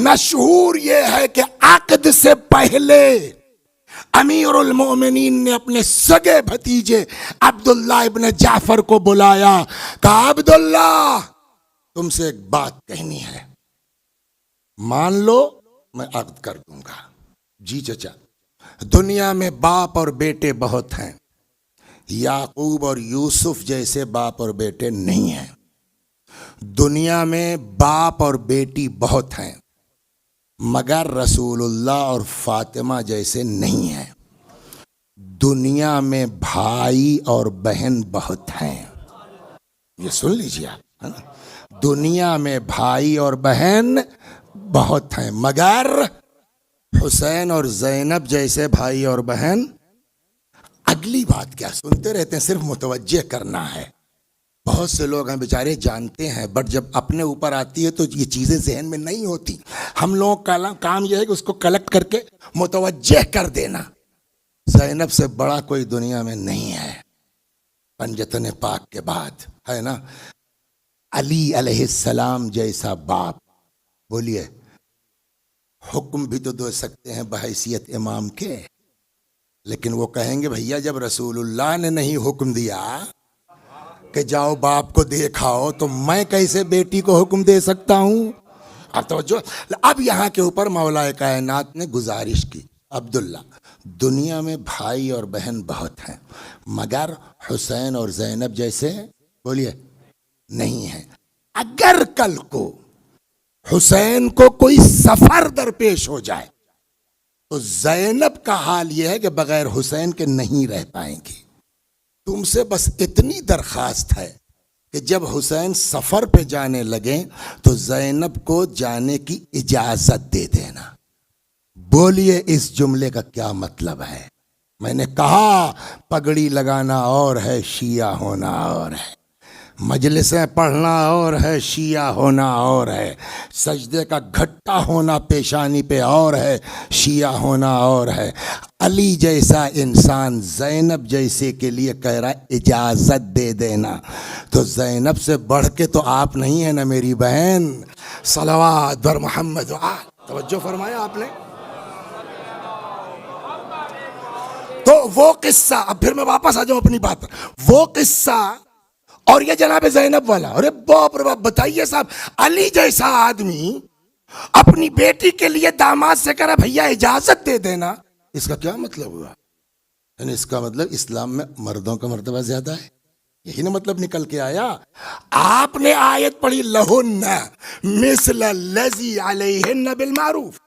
مشہور یہ ہے کہ عقد سے پہلے امیر المومنین نے اپنے سگے بھتیجے عبداللہ ابن جعفر کو بلایا، کہا عبداللہ تم سے ایک بات کہنی ہے، مان لو میں عقد کر دوں گا. جی چچا، دنیا میں باپ اور بیٹے بہت ہیں، یعقوب اور یوسف جیسے باپ اور بیٹے نہیں ہیں۔ دنیا میں باپ اور بیٹی بہت ہیں، مگر رسول اللہ اور فاطمہ جیسے نہیں ہیں۔ دنیا میں بھائی اور بہن بہت ہیں، یہ سن لیجیے آپ، دنیا میں بھائی اور بہن بہت ہیں، مگر حسین اور زینب جیسے بھائی اور بہن۔ اگلی بات کیا سنتے رہتے ہیں، صرف متوجہ کرنا ہے۔ بہت سے لوگ ہیں بیچارے جانتے ہیں، بٹ جب اپنے اوپر آتی ہے تو یہ چیزیں ذہن میں نہیں ہوتی۔ ہم لوگوں کا کام یہ ہے کہ اس کو کلیکٹ کر کے متوجہ کر دینا۔ زینب سے بڑا کوئی دنیا میں نہیں ہے پنجتن پاک کے بعد، ہے نا؟ علی علیہ السلام جیسا باپ، بولیے، حکم بھی تو دے سکتے ہیں بحیثیت امام کے، لیکن وہ کہیں گے بھیا جب رسول اللہ نے نہیں حکم دیا کہ جاؤ باپ کو دیکھاؤ تو میں کیسے بیٹی کو حکم دے سکتا ہوں؟ اب توجہ، اب یہاں کے اوپر مولا کائنات نے گزارش کی، عبداللہ، دنیا میں بھائی اور بہن بہت ہیں، مگر حسین اور زینب جیسے، بولیے، نہیں ہیں۔ اگر کل کو حسین کو کوئی سفر درپیش ہو جائے تو زینب کا حال یہ ہے کہ بغیر حسین کے نہیں رہ پائیں گی۔ تم سے بس اتنی درخواست ہے کہ جب حسین سفر پہ جانے لگیں تو زینب کو جانے کی اجازت دے دینا۔ بولیے اس جملے کا کیا مطلب ہے؟ میں نے کہا پگڑی لگانا اور ہے، شیعہ ہونا اور ہے، مجلسیں پڑھنا اور ہے، شیعہ ہونا اور ہے، سجدے کا گھٹا ہونا پیشانی پہ اور ہے، شیعہ ہونا اور ہے۔ علی جیسا انسان زینب جیسے کے لیے کہہ رہا ہے اجازت دے دینا، تو زینب سے بڑھ کے تو آپ نہیں ہیں نا میری بہن۔ صلوات بر محمد توجہ فرمایا آپ نے؟ تو وہ قصہ، اب پھر میں واپس آ جاؤں اپنی بات پر، وہ قصہ اور یہ جناب زینب والا، ارے باپ رے باپ، بتائیے صاحب، علی جیسا آدمی اپنی بیٹی کے لیے داماد سے کہہ رہا بھیا اجازت دے دینا، اس کا کیا مطلب ہوا؟ یعنی اس کا مطلب اسلام میں مردوں کا مرتبہ زیادہ ہے، یہی نا مطلب نکل کے آیا۔ آپ نے آیت پڑھی لہن مثل الذی علیہن بالمعروف،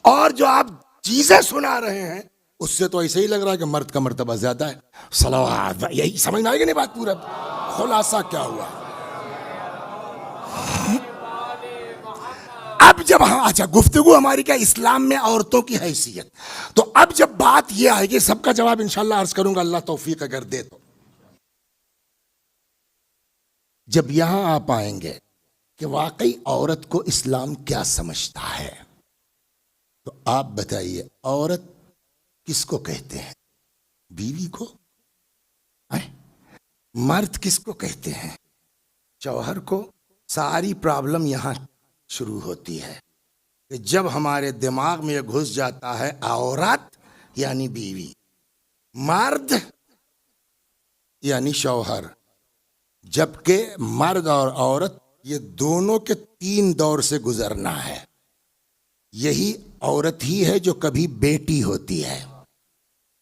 اور جو آپ چیزیں سنا رہے ہیں اس سے تو ایسے ہی لگ رہا ہے کہ مرد کا مرتبہ زیادہ ہے۔ صلوات، یہی سمجھ میں آئے گی نہیں بات؟ پورا خلاصہ کیا ہوا؟ اب جب ہاں اچھا گفتگو ہماری کیا اسلام میں عورتوں کی حیثیت، تو اب جب بات یہ آئے گی، سب کا جواب انشاءاللہ عرض کروں گا اللہ توفیق اگر دے تو۔ جب یہاں آپ آئیں گے کہ واقعی عورت کو اسلام کیا سمجھتا ہے، تو آپ بتائیے عورت کس کو کہتے ہیں؟ بیوی کو؟ مرد کس کو کہتے ہیں؟ شوہر کو؟ ساری پرابلم یہاں شروع ہوتی ہے کہ جب ہمارے دماغ میں یہ گھس جاتا ہے عورت یعنی بیوی، مرد یعنی شوہر، جبکہ مرد اور عورت یہ دونوں کے 3 دور سے گزرنا ہے۔ یہی عورت ہی ہے جو کبھی بیٹی ہوتی ہے،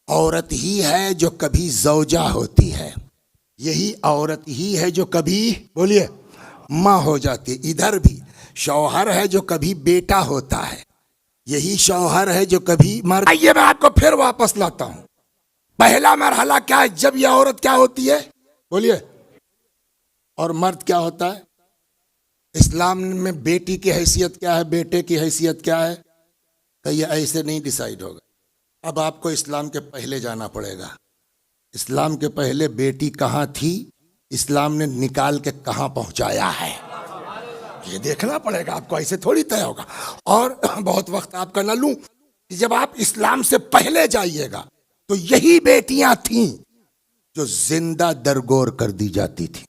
عورت ہی ہے جو کبھی زوجہ ہوتی ہے، یہی عورت ہی ہے جو کبھی، بولیے، ماں ہو جاتی ہے۔ ادھر بھی شوہر ہے جو کبھی بیٹا ہوتا ہے، یہی شوہر ہے جو کبھی مرد۔ آئیے میں آپ کو پھر واپس لاتا ہوں۔ پہلا مرحلہ کیا ہے؟ جب یہ عورت کیا ہوتی ہے، بولیے، اور مرد کیا ہوتا ہے؟ اسلام میں بیٹی کی حیثیت کیا ہے، بیٹے کی حیثیت کیا ہے؟ کہ یہ ایسے نہیں ڈیسائیڈ ہوگا۔ اب آپ کو اسلام کے پہلے جانا پڑے گا۔ اسلام کے پہلے بیٹی کہاں تھی، اسلام نے نکال کے کہاں پہنچایا ہے، یہ دیکھنا پڑے گا آپ کو، ایسے تھوڑی طے ہوگا۔ اور بہت وقت آپ کا نہ لوں کہ جب آپ اسلام سے پہلے جائیے گا تو یہی بیٹیاں تھیں جو زندہ درگور کر دی جاتی تھی،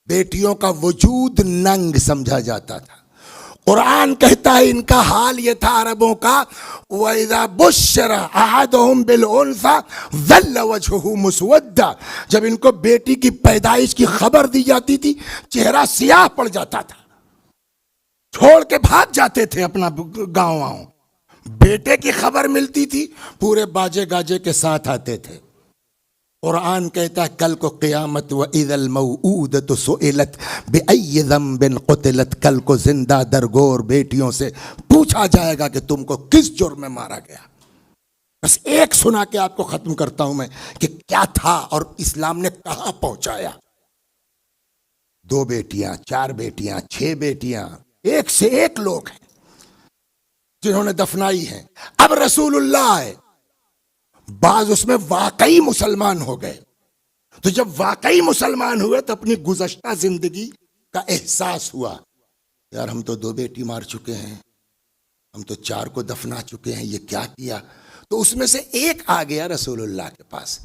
بیٹیوں کا وجود ننگ سمجھا جاتا تھا۔ قرآن کہتا ہے ان کا حال یہ تھا عربوں کا، وَإِذَا بُشِّرَ أَحَدُهُمْ بِالْأُنثَىٰ ظَلَّ وَجْهُهُ مُسْوَدًّا، جب ان کو بیٹی کی پیدائش کی خبر دی جاتی تھی چہرہ سیاہ پڑ جاتا تھا، چھوڑ کے بھاگ جاتے تھے اپنا گاؤں۔ بیٹے کی خبر ملتی تھی پورے باجے گاجے کے ساتھ آتے تھے. قرآن کہتا ہے کل کو قیامت وَإِذَا الْمَوْءُودَةُ سُئِلَتْ بِأَيِّ ذَنبٍ قُتِلَتْ، کل کو زندہ درگور بیٹیوں سے پوچھا جائے گا کہ تم کو کس جرم میں مارا گیا. بس ایک سنا کے آپ کو ختم کرتا ہوں میں کہ کیا تھا اور اسلام نے کہاں پہنچایا. 2 بیٹیاں، 4 بیٹیاں، 6 بیٹیاں، ایک سے ایک لوگ ہیں جنہوں نے دفنائی ہیں. اب رسول اللہ آئے، بعض اس میں واقعی مسلمان ہو گئے. تو جب واقعی مسلمان ہوئے تو اپنی گزشتہ زندگی کا احساس ہوا، یار ہم تو 2 بیٹی مار چکے ہیں، ہم تو 4 کو دفنا چکے ہیں، یہ کیا کیا. تو اس میں سے ایک آ گیا رسول اللہ کے پاس،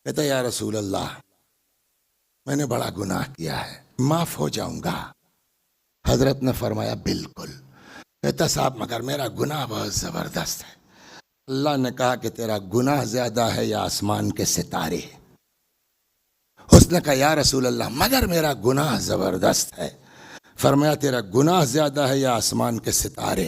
کہتا یا رسول اللہ میں نے بڑا گناہ کیا ہے، معاف ہو جاؤں گا. حضرت نے فرمایا بالکل. کہتا صاحب مگر میرا گناہ بہت زبردست ہے. اللہ نے کہا کہ تیرا گناہ زیادہ ہے یا آسمان کے ستارے. اس نے کہا یا رسول اللہ مگر میرا گناہ زبردست ہے. فرمایا تیرا گناہ زیادہ ہے یا آسمان کے ستارے.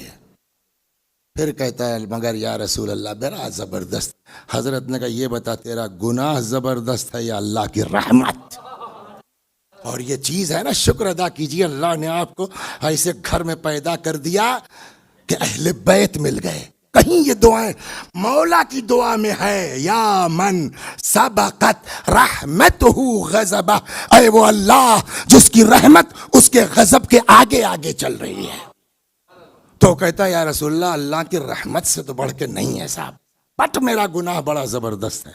پھر کہتا ہے مگر یا رسول اللہ میرا زبردست. حضرت نے کہا یہ بتا تیرا گناہ زبردست ہے یا اللہ کی رحمت. اور یہ چیز ہے نا، شکر ادا کیجیے اللہ نے آپ کو ایسے گھر میں پیدا کر دیا کہ اہل بیت مل گئے. کہیں یہ دعائیں مولا کی دعا میں ہے یا من سبقت رحمتہ غضبہ، اے وہ اللہ جس کی رحمت اس کے غضب کے آگے آگے چل رہی ہے. تو کہتا ہے یا رسول اللہ اللہ کی رحمت سے تو بڑھ کے نہیں ہے صاحب، بٹ میرا گناہ بڑا زبردست ہے.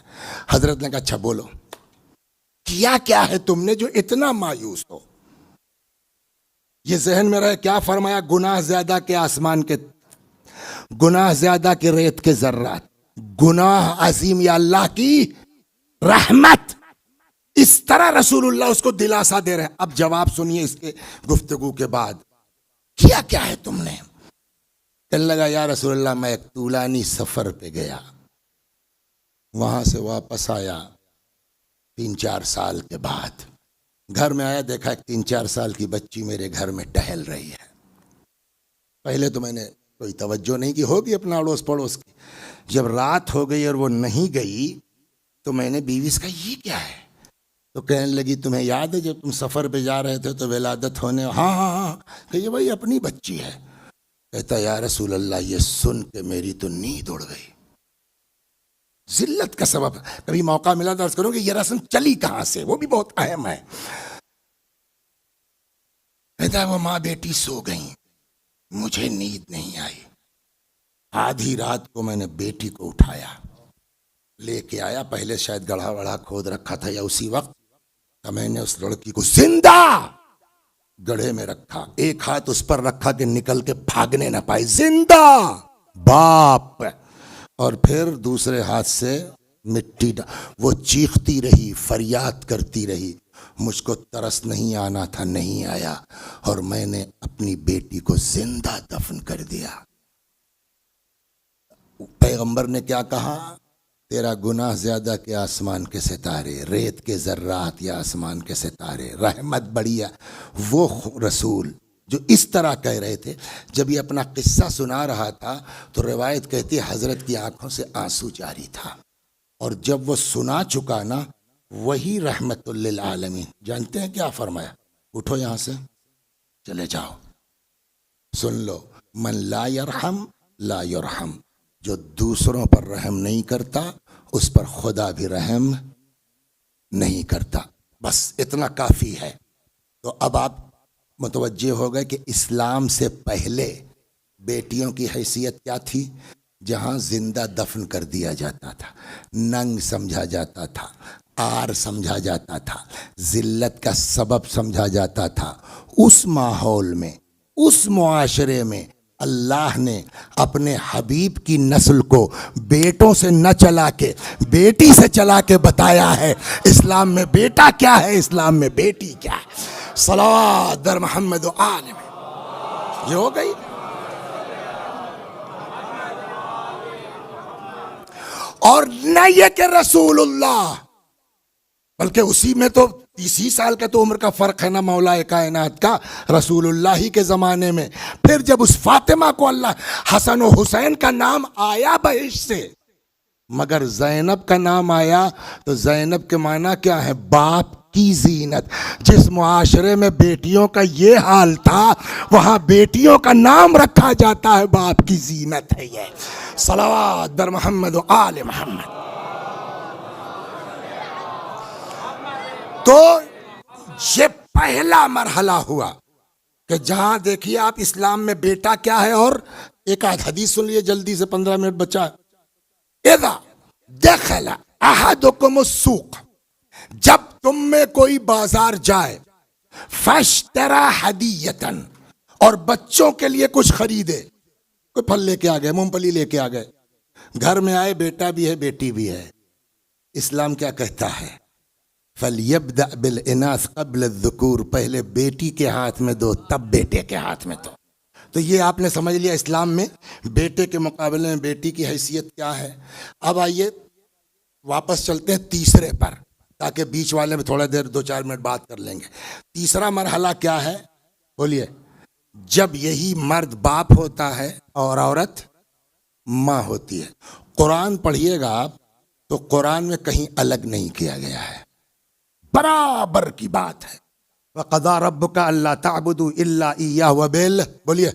حضرت نے کہا اچھا بولو کیا ہے تم نے جو اتنا مایوس ہو. یہ ذہن میں رہے کیا فرمایا، گناہ زیادہ کے آسمان کے، گناہ زیادہ کے ریت کے ذرات، گناہ عظیم یا اللہ کی رحمت. اس طرح رسول اللہ اس کو دلاسا دے رہے ہیں. اب جواب سنیے اس کے گفتگو کے بعد، کیا ہے تم نے. کہنے لگا یا رسول اللہ میں ایک طولانی سفر پہ گیا، وہاں سے واپس آیا 3-4 سال کے بعد. گھر میں آیا دیکھا ایک 3-4 سال کی بچی میرے گھر میں ٹہل رہی ہے. پہلے تو میں نے کوئی توجہ نہیں کی، ہوگی اپنا اڑوس پڑوس کی. جب رات ہو گئی اور وہ نہیں گئی تو میں نے بیوی سے کہا یہ کیا ہے. تو کہنے لگی تمہیں یاد ہے جب تم سفر پہ جا رہے تھے تو ولادت ہونے. ہاں کہ یہ بھائی اپنی بچی ہے. کہتا یا رسول اللہ یہ سن کے میری تو نیند اڑ گئی. ذلت کا سبب. کبھی موقع ملا تو عرض کروں کہ یہ رسم چلی کہاں سے، وہ بھی بہت اہم ہے. کہتا ہے وہ ماں بیٹی سو گئیں، مجھے نیند نہیں آئی. آدھی رات کو میں نے بیٹی کو اٹھایا، لے کے آیا. پہلے شاید گڑھا وڑھا کھود رکھا تھا یا اسی وقت میں نے اس لڑکی کو زندہ گڑھے میں رکھا، ایک ہاتھ اس پر رکھا کہ نکل کے بھاگنے نہ پائے، زندہ باپ. اور پھر دوسرے ہاتھ سے مٹی وہ چیختی رہی، فریاد کرتی رہی. مجھ کو ترس نہیں آنا تھا، نہیں آیا، اور میں نے اپنی بیٹی کو زندہ دفن کر دیا. پیغمبر نے کیا کہا، تیرا گناہ زیادہ کہ آسمان کے ستارے، ریت کے ذرات یا آسمان کے ستارے. رحمت بڑی ہے. وہ رسول جو اس طرح کہہ رہے تھے، جب یہ اپنا قصہ سنا رہا تھا تو روایت کہتی ہے حضرت کی آنکھوں سے آنسو جاری تھا. اور جب وہ سنا چکا نا، وہی رحمت للعالمین. جانتے ہیں کیا فرمایا، اٹھو یہاں سے چلے جاؤ، سن لو، من لا یرحم لا یرحم. جو دوسروں پر رحم نہیں کرتا اس پر خدا بھی رحم نہیں کرتا. بس اتنا کافی ہے. تو اب آپ متوجہ ہو گئے کہ اسلام سے پہلے بیٹیوں کی حیثیت کیا تھی. جہاں زندہ دفن کر دیا جاتا تھا، ننگ سمجھا جاتا تھا، آر سمجھا جاتا تھا، ذلت کا سبب سمجھا جاتا تھا، اس ماحول میں، اس معاشرے میں اللہ نے اپنے حبیب کی نسل کو بیٹوں سے نہ چلا کے بیٹی سے چلا کے بتایا ہے. اسلام میں بیٹا کیا ہے، اسلام میں بیٹی کیا ہے. صلوات در محمد و آل میں. یہ ہو گئی. اور نہ یہ کہ رسول اللہ، بلکہ اسی میں تو 30 سال کا تو عمر کا فرق ہے نا مولا کائنات کا رسول اللہ ہی کے زمانے میں. پھر جب اس فاطمہ کو اللہ حسن و حسین کا نام آیا بہشت سے مگر زینب کا نام آیا تو زینب کے معنی کیا ہے؟ باپ کی زینت. جس معاشرے میں بیٹیوں کا یہ حال تھا وہاں بیٹیوں کا نام رکھا جاتا ہے باپ کی زینت ہے یہ. صلوات بر محمد و آل محمد. تو یہ پہلا مرحلہ ہوا کہ جہاں دیکھیے آپ اسلام میں بیٹا کیا ہے. اور ایک آدھ حدیث سن لیے جلدی سے، 15 منٹ بچا. اذا دخل احدکم السوق، جب تم میں کوئی بازار جائے، فاشترى ہدیۃ، اور بچوں کے لیے کچھ خریدے، کوئی پھل لے کے آ گئے، مونگ پھلی لے کے آ گئے، گھر میں آئے بیٹا بھی ہے بیٹی بھی ہے. اسلام کیا کہتا ہے؟ فَلْيَبْدَأْ بِالْإِنَاثِ قَبْلَ الذُّكُورِ، پہلے بیٹی کے ہاتھ میں دو تب بیٹے کے ہاتھ میں دو. تو یہ آپ نے سمجھ لیا اسلام میں بیٹے کے مقابلے میں بیٹی کی حیثیت کیا ہے. اب آئیے واپس چلتے ہیں تیسرے پر تاکہ بیچ والے میں تھوڑا دیر 2-4 منٹ بات کر لیں گے. تیسرا مرحلہ کیا ہے بولیے؟ جب یہی مرد باپ ہوتا ہے اور عورت ماں ہوتی ہے. قرآن پڑھیے گا آپ تو قرآن میں کہیں الگ نہیں کیا گیا ہے، برابر کی بات ہے. وَقَضَىٰ رَبُّكَ أَلَّا تَعْبُدُوا إِلَّا إِيَّاهُ وَبِالْ، بولیے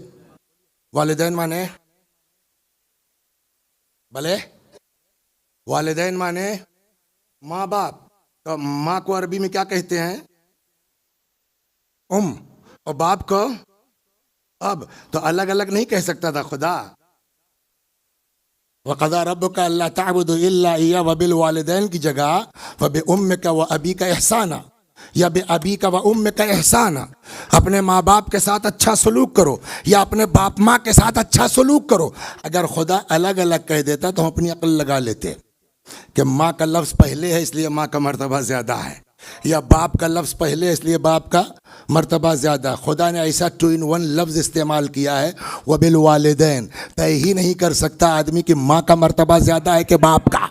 والدین مانے بھلے والدین مانے ماں باپ. تو ماں کو عربی میں کیا کہتے ہیں؟ اور باپ کو اب. تو الگ الگ نہیں کہہ سکتا تھا خدا. وَقَضَىٰ رَبُّكَ أَلَّا تَعْبُدُوا إِلَّا إِيَّاهُ وَبِالْوَالِدَيْنِ کی جگہ وَبِأُمِّكَ وَأَبِيكَ إِحْسَانًا یا بِأَبِيكَ وَأُمِّكَ إِحْسَانًا. اپنے ماں باپ کے ساتھ اچھا سلوک کرو یا اپنے باپ ماں کے ساتھ اچھا سلوک کرو. اگر خدا الگ الگ کہہ دیتا تو ہم اپنی عقل لگا لیتے کہ ماں کا لفظ پہلے ہے اس لیے ماں کا مرتبہ زیادہ ہے، یا باپ کا لفظ پہلے ہے اس لیے باپ کا مرتبہ زیادہ. خدا نے ایسا 2 in 1 لفظ استعمال کیا ہے وبالوالدین. طے ہی نہیں کر سکتا آدمی کہ ماں کا مرتبہ زیادہ ہے کہ باپ کا.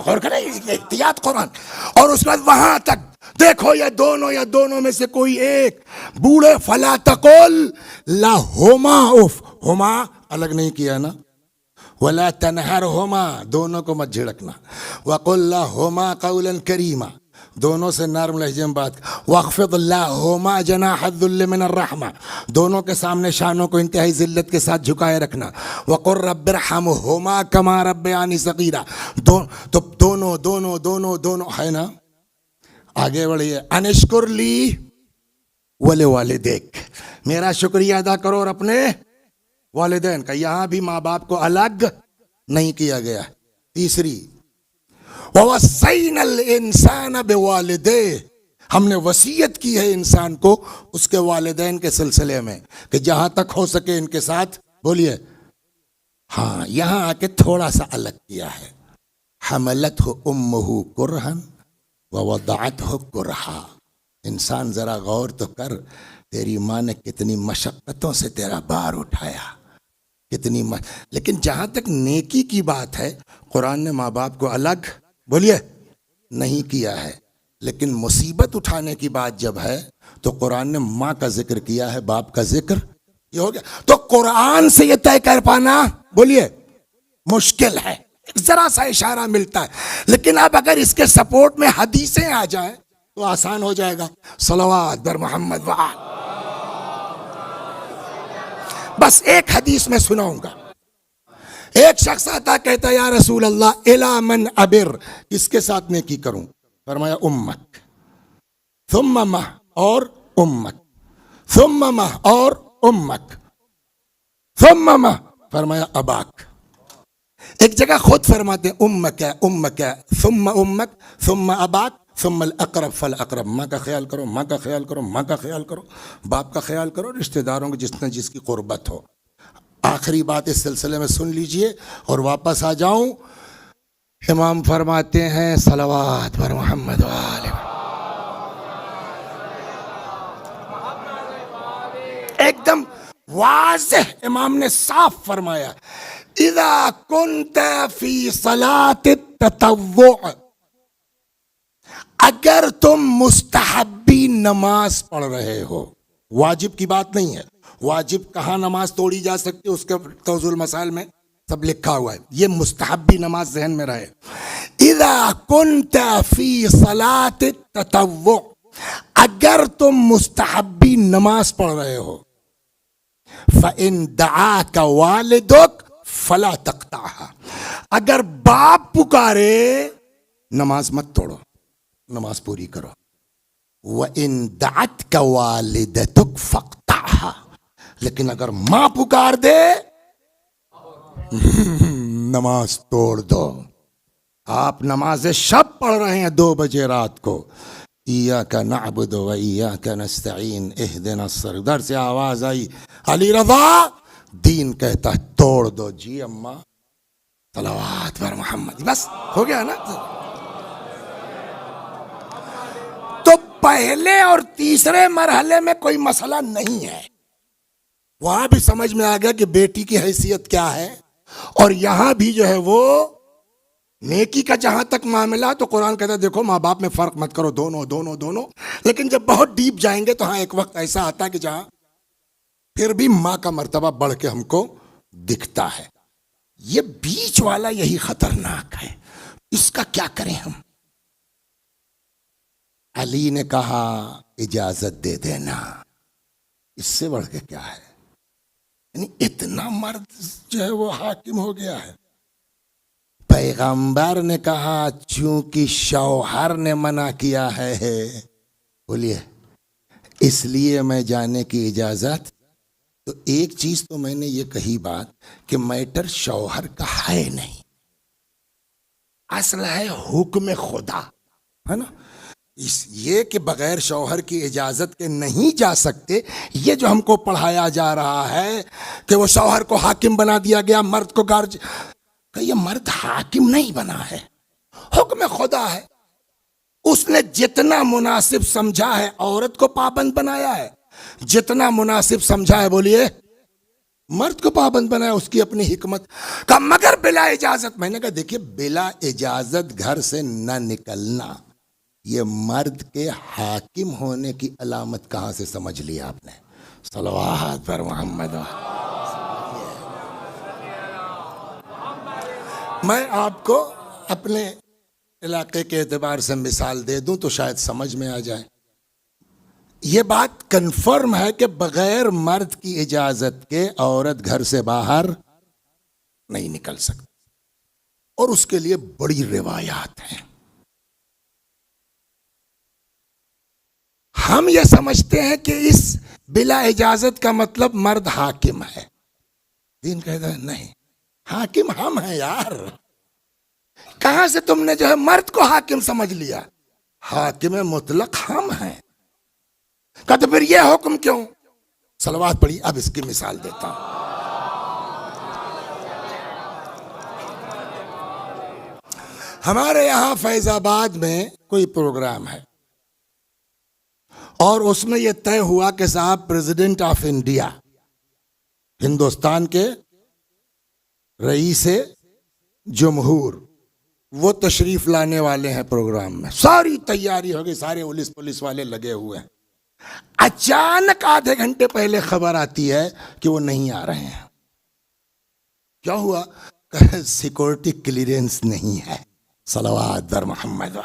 غور کریں یہ احتیاط قرآن. اور اس کے بعد وہاں تک دیکھو یا دونوں میں سے کوئی ایک بوڑھے فلا تقل لہما اف، ہما الگ نہیں کیا نا، ولا تنہرہما دونوں کو مت جھڑکنا، وقل لہما قولا کریما دونوں سے نرم لہجے میں بات. واخفض لہما جناح الذل من الرحمہ دونوں کے سامنے شانوں کو انتہائی ذلت کے ساتھ جھکائے رکھنا. وقل رب ارحمہما کما ربیانی صغیرا تو دونوں ہے نا. آگے بڑھیے. انشکر لی ولوالدیک، میرا شکریہ ادا کرو اور اپنے والدین کا. یہاں بھی ماں باپ کو الگ نہیں کیا گیا. تیسری وَوَصَّيْنَا الْإِنسَانَ بِوَالِدَيْهِ، ہم نے وصیت کی ہے انسان کو اس کے والدین کے سلسلے میں کہ جہاں تک ہو سکے ان کے ساتھ بولیے. ہاں یہاں آ کے تھوڑا سا الگ کیا ہے. حملتہ امہ کرہن ووضعتہ کرہا. انسان ذرا غور تو کر، تیری ماں نے کتنی مشقتوں سے تیرا بار اٹھایا، لیکن جہاں تک نیکی کی بات ہے قرآن نے ماں باپ کو الگ بولیے نہیں کیا ہے. لیکن مصیبت اٹھانے کی بات جب ہے تو قرآن نے ماں کا ذکر کیا ہے، باپ کا ذکر یہ ہو گیا. تو قرآن سے یہ طے کر پانا بولیے مشکل ہے. ذرا سا اشارہ ملتا ہے، لیکن اب اگر اس کے سپورٹ میں حدیثیں آ جائیں تو آسان ہو جائے گا. صلوات بر محمد وآل. بس ایک حدیث میں سناؤں گا. ایک شخص آتا کہتا یا رسول اللہ الا من ابر، کس کے ساتھ نیکی کروں؟ فرمایا امک، ثم مہ اور امک، ثم مہ اور امک، ثم مہ فرمایا اباک. ایک جگہ خود فرماتے امک امک ثم امک ثم اباک ثم الاقرب فالاقرب. ماں کا خیال کرو، ماں کا خیال کرو، ماں کا خیال کرو، باپ کا خیال کرو، رشتہ داروں کے جس کی قربت ہو. آخری بات اس سلسلے میں سن لیجئے اور واپس آ جاؤں. امام فرماتے ہیں صلوات پر محمد وآلہ. ایک دم واضح امام نے صاف فرمایا اذا كنت فی صلاة التطوع، اگر تم مستحبی نماز پڑھ رہے ہو، واجب کی بات نہیں ہے، واجب کہاں نماز توڑی جا سکتی ہے اس کے توضیح المسائل میں سب لکھا ہوا ہے، یہ مستحبی نماز ذہن میں رہے۔ اذا كنت فی صلاۃ التطوع، اگر تم مستحبی نماز پڑھ رہے ہو، فإن دعاك والدك فلا تقطعها، اگر باپ پکارے نماز مت توڑو، نماز پوری کرو۔ وَإِن دَعَتْكَ وَالِدَتُكْ فَاقْطَعْهَا، لیکن اگر ماں پکار دے نماز توڑ دو۔ آپ نماز شب پڑھ رہے ہیں 2 بجے رات کو، ایاک نعبد و ایاک نستعین اہدنا الصراط، ادھر سے آواز آئی علی رضا، دین کہتا ہے توڑ دو۔ جی اماں، صلوات بر محمد، بس ہو گیا نا۔ تو پہلے اور تیسرے مرحلے میں کوئی مسئلہ نہیں ہے، وہاں بھی سمجھ میں آ گیا کہ بیٹی کی حیثیت کیا ہے، اور یہاں بھی جو ہے وہ نیکی کا جہاں تک معاملہ تو قرآن کہتا ہے دیکھو ماں باپ میں فرق مت کرو، دونوں دونوں دونوں۔ لیکن جب بہت ڈیپ جائیں گے تو ہاں ایک وقت ایسا آتا ہے کہ جہاں پھر بھی ماں کا مرتبہ بڑھ کے ہم کو دکھتا ہے۔ یہ بیچ والا یہی خطرناک ہے، اس کا کیا کریں ہم؟ علی نے کہا اجازت دے دینا، اس سے بڑھ کے کیا ہے؟ یعنی اتنا مرد جو ہے وہ حاکم ہو گیا ہے۔ پیغمبر نے کہا چونکہ شوہر نے منع کیا ہے، بولیے اس لیے میں جانے کی اجازت۔ تو ایک چیز تو میں نے یہ کہی بات کہ میٹر شوہر کا ہے نہیں، اصل ہے حکم خدا، ہے نا۔ یہ کہ بغیر شوہر کی اجازت کے نہیں جا سکتے، یہ جو ہم کو پڑھایا جا رہا ہے کہ وہ شوہر کو حاکم بنا دیا گیا، مرد کو گارج، کہ یہ مرد حاکم نہیں بنا ہے، حکم خدا ہے۔ اس نے جتنا مناسب سمجھا ہے عورت کو پابند بنایا ہے، جتنا مناسب سمجھا ہے بولیے مرد کو پابند بنایا، اس کی اپنی حکمت کا، مگر بلا اجازت۔ میں نے کہا دیکھیے بلا اجازت گھر سے نہ نکلنا، یہ مرد کے حاکم ہونے کی علامت کہاں سے سمجھ لیا آپ نے؟ صلوات پر محمد۔ میں آپ کو اپنے علاقے کے اعتبار سے مثال دے دوں تو شاید سمجھ میں آ جائے۔ یہ بات کنفرم ہے کہ بغیر مرد کی اجازت کے عورت گھر سے باہر نہیں نکل سکتی، اور اس کے لیے بڑی روایات ہیں۔ ہم یہ سمجھتے ہیں کہ اس بلا اجازت کا مطلب مرد حاکم ہے، دین کہتا ہے نہیں، حاکم ہم ہیں یار۔ کہاں سے تم نے جو ہے مرد کو حاکم سمجھ لیا؟ حاکم مطلق ہم ہیں۔ کہ تو پھر یہ حکم کیوں؟ صلوات پڑھی، اب اس کی مثال دیتا ہوں۔ ہمارے یہاں فیض آباد میں کوئی پروگرام ہے، اور اس میں یہ طے ہوا کہ صاحب پریزیڈنٹ آف انڈیا، ہندوستان کے رئیس جمہور، وہ تشریف لانے والے ہیں پروگرام میں۔ ساری تیاری ہو گئی، سارے پولیس والے لگے ہوئے ہیں۔ اچانک آدھے گھنٹے پہلے خبر آتی ہے کہ وہ نہیں آ رہے ہیں۔ کیا ہوا؟ سیکورٹی کلیئرنس نہیں ہے۔ صلوات بر محمد۔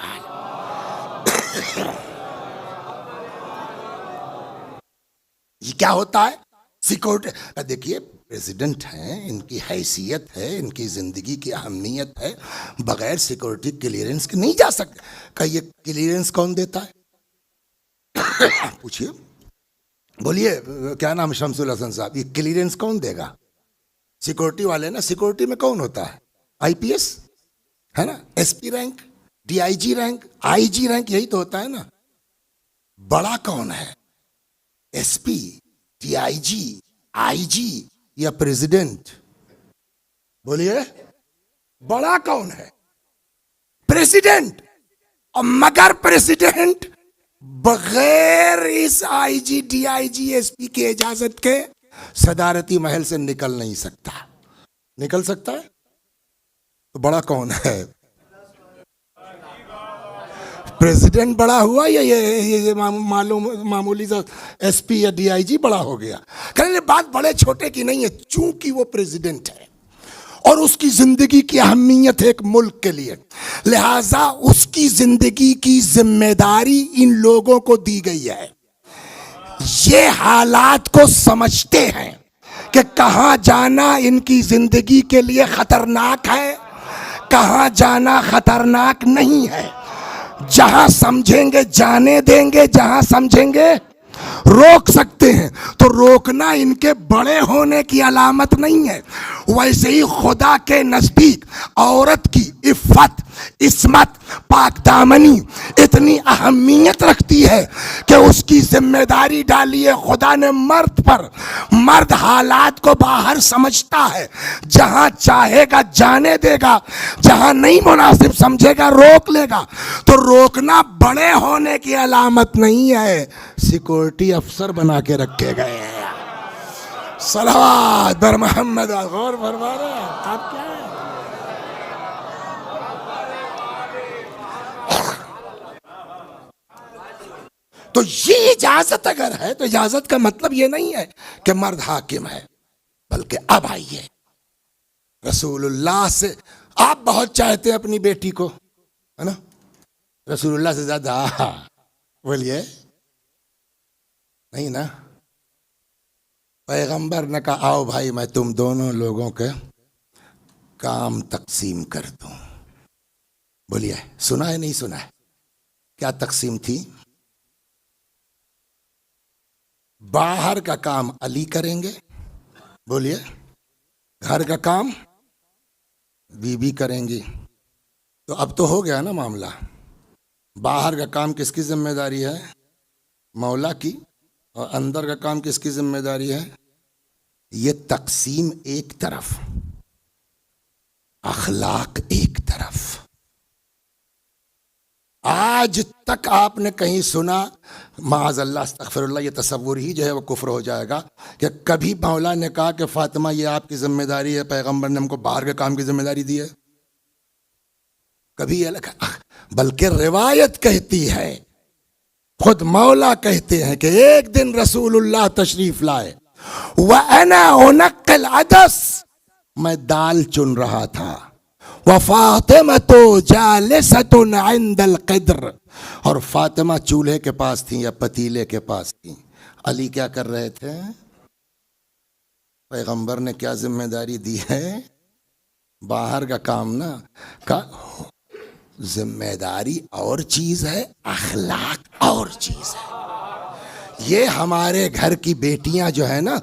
یہ کیا ہوتا ہے؟ سیکورٹی، دیکھیے پریزیڈنٹ ہیں، ان کی حیثیت ہے، ان کی زندگی کی اہمیت ہے، بغیر سیکورٹی کلیئرنس کے نہیں جا سکتے۔ کہ یہ کلیئرنس کون دیتا ہے؟ پوچھئے، بولیے کیا نام شمس الحسن صاحب، یہ کلیئرنس کون دے گا؟ سیکورٹی والے نا۔ سیکورٹی میں کون ہوتا ہے؟ آئی پی ایس ہے نا، S P rank, D I G rank, I G rank, یہی تو ہوتا ہے نا۔ بڑا کون ہے؟ ایس پی، ڈی آئی جی، آئی جی یا پریزیڈنٹ؟ بولیے بڑا کون ہے؟ پریزیڈنٹ۔ اور مگر پریزیڈنٹ بغیر اس آئی جی، D I G, S P کی اجازت کے صدارتی محل سے نکل نہیں سکتا۔ نکل سکتا ہے تو بڑا کون ہے؟ پریزیڈنٹ بڑا ہوا یا یہ معمولی سا ایس پی یا ڈی آئی جی بڑا ہو گیا؟ کہنے بات بڑے چھوٹے کی نہیں ہے، چونکہ وہ پریزیڈنٹ ہے اور اس کی زندگی کی اہمیت ہے ایک ملک کے لیے، لہٰذا اس کی زندگی کی ذمہ داری ان لوگوں کو دی گئی ہے۔ یہ حالات کو سمجھتے ہیں کہ کہاں جانا ان کی زندگی کے لیے خطرناک ہے، کہاں جانا خطرناک نہیں ہے۔ جہاں سمجھیں گے جانے دیں گے، جہاں سمجھیں گے روک سکتے ہیں، تو روکنا ان کے بڑے ہونے کی علامت نہیں ہے۔ ویسے ہی خدا کے نزدیک عورت کی عفت، عصمت، پاک دامنی اتنی اہمیت رکھتی ہے کہ اس کی ذمہ داری ڈالی ہے خدا نے مرد پر۔ مرد حالات کو باہر سمجھتا ہے، جہاں چاہے گا جانے دے گا، جہاں نہیں مناسب سمجھے گا روک لے گا۔ تو روکنا بڑے ہونے کی علامت نہیں ہے، سیکورٹی افسر بنا کے رکھے گئے ہیں۔ صلوات بر محمد، غور فرما رہے ہیں آپ کیا ہے؟ تو یہ اجازت اگر ہے تو اجازت کا مطلب یہ نہیں ہے کہ مرد حاکم ہے، بلکہ اب آئیے رسول اللہ سے، آپ بہت چاہتے ہیں اپنی بیٹی کو، ہے نا؟ رسول اللہ سے زیادہ بولیے نہیں نا؟ پیغمبر نے کہا آؤ بھائی میں تم دونوں لوگوں کے کام تقسیم کر دوں۔ بولیے سنا ہے نہیں سنا ہے؟ کیا تقسیم تھی؟ باہر کا کام علی کریں گے، بولیے، گھر کا کام بی بی کریں گی۔ تو اب تو ہو گیا نا معاملہ، باہر کا کام کس کی ذمہ داری ہے؟ مولا کی، اور اندر کا کام کس کی ذمہ داری ہے؟ یہ تقسیم ایک طرف، اخلاق ایک طرف۔ آج تک آپ نے کہیں سنا، معاذ اللہ استغفر اللہ، یہ تصور ہی جو ہے وہ کفر ہو جائے گا، کہ کبھی مولا نے کہا کہ فاطمہ یہ آپ کی ذمہ داری ہے، پیغمبر نے ہم کو باہر کے کام کی ذمہ داری دی ہے؟ کبھی یہ لگا؟ بلکہ روایت کہتی ہے، خود مولا کہتے ہیں کہ ایک دن رسول اللہ تشریف لائے، وَأَنَا أُنَقِّ الْعَدَسَ، میں دال چن رہا تھا، وَفَاطِمَةُ جَالِسَةٌ عِنْدَ الْقِدْرِ، اور فاطمہ چولہے کے پاس تھیں یا پتیلے کے پاس تھیں۔ علی کیا کر رہے تھے؟ پیغمبر نے کیا ذمہ داری دی ہے؟ باہر کا کام نا کا ذمہ داری اور چیز ہے، اخلاق اور چیز ہے۔ یہ ہمارے گھر کی بیٹیاں جو ہے نا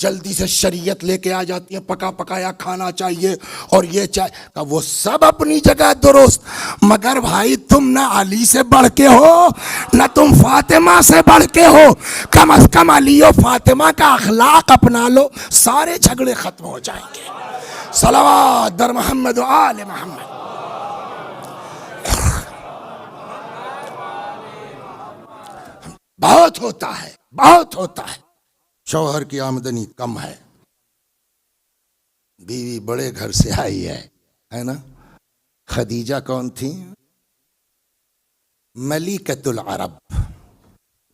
جلدی سے شریعت لے کے آ جاتی ہیں، پکا پکایا کھانا چاہیے اور یہ چاہیے، وہ سب اپنی جگہ درست، مگر بھائی تم نہ علی سے بڑھ کے ہو نہ تم فاطمہ سے بڑھ کے ہو، کم از کم علی و فاطمہ کا اخلاق اپنا لو، سارے جھگڑے ختم ہو جائیں گے۔ صلوات در محمد و آل محمد۔ بہت ہوتا ہے، بہت ہوتا ہے، شوہر کی آمدنی کم ہے، بیوی بڑے گھر سے آئی ہے نا؟ خدیجہ کون تھی؟ ملکۃ العرب،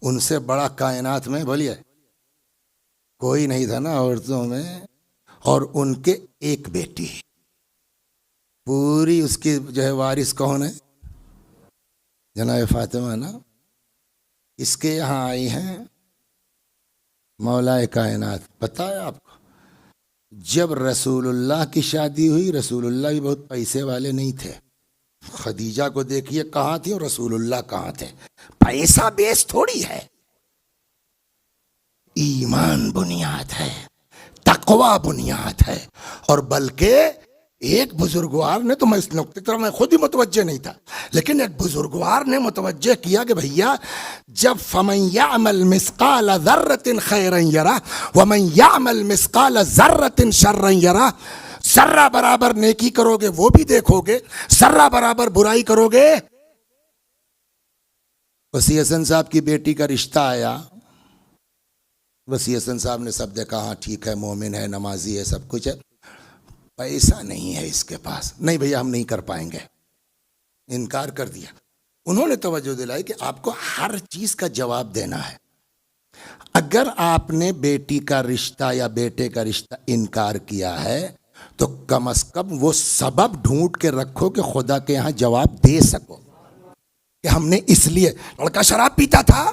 ان سے بڑا کائنات میں بولیے کوئی نہیں تھا نا عورتوں میں، اور ان کے ایک بیٹی، پوری اس کی جو ہے وارث کون ہے؟ جناب فاطمہ نا؟ اس کے یہاں آئی ہیں مولا کائنات۔ پتہ ہے آپ کو جب رسول اللہ کی شادی ہوئی، رسول اللہ بھی بہت پیسے والے نہیں تھے، خدیجہ کو دیکھیے کہاں تھی اور رسول اللہ کہاں تھے۔ پیسہ بیس تھوڑی ہے، ایمان بنیاد ہے، تقوی بنیاد ہے۔ اور بلکہ ایک بزرگوار نے، تو میں اس نقطے طرف میں خود ہی متوجہ نہیں تھا، لیکن ایک بزرگوار نے متوجہ کیا کہ بھیا جب فَمَنْ يَعْمَلْ مِثْقَالَ ذَرَّةٍ خَيْرًا يَرَهُ وَمَنْ يَعْمَلْ مِثْقَالَ ذَرَّةٍ شَرًّا يَرَهُ، ذرہ برابر نیکی کرو گے وہ بھی دیکھو گے، ذرہ برابر برائی کرو گے۔ وسیع حسن صاحب کی بیٹی کا رشتہ آیا، وسیع حسن صاحب نے سب دیکھا، ہاں ٹھیک ہے، مومن ہے، نمازی ہے، سب کچھ ہے، پیسہ نہیں ہے اس کے پاس، نہیں بھیا ہم نہیں کر پائیں گے، انکار کر دیا۔ انہوں نے توجہ دلائی کہ آپ کو ہر چیز کا جواب دینا ہے. اگر آپ نے بیٹی کا رشتہ یا بیٹے کا رشتہ انکار کیا ہے تو کم از کم وہ سبب ڈھونڈ کے رکھو کہ خدا کے یہاں جواب دے سکو کہ ہم نے اس لیے. لڑکا شراب پیتا تھا,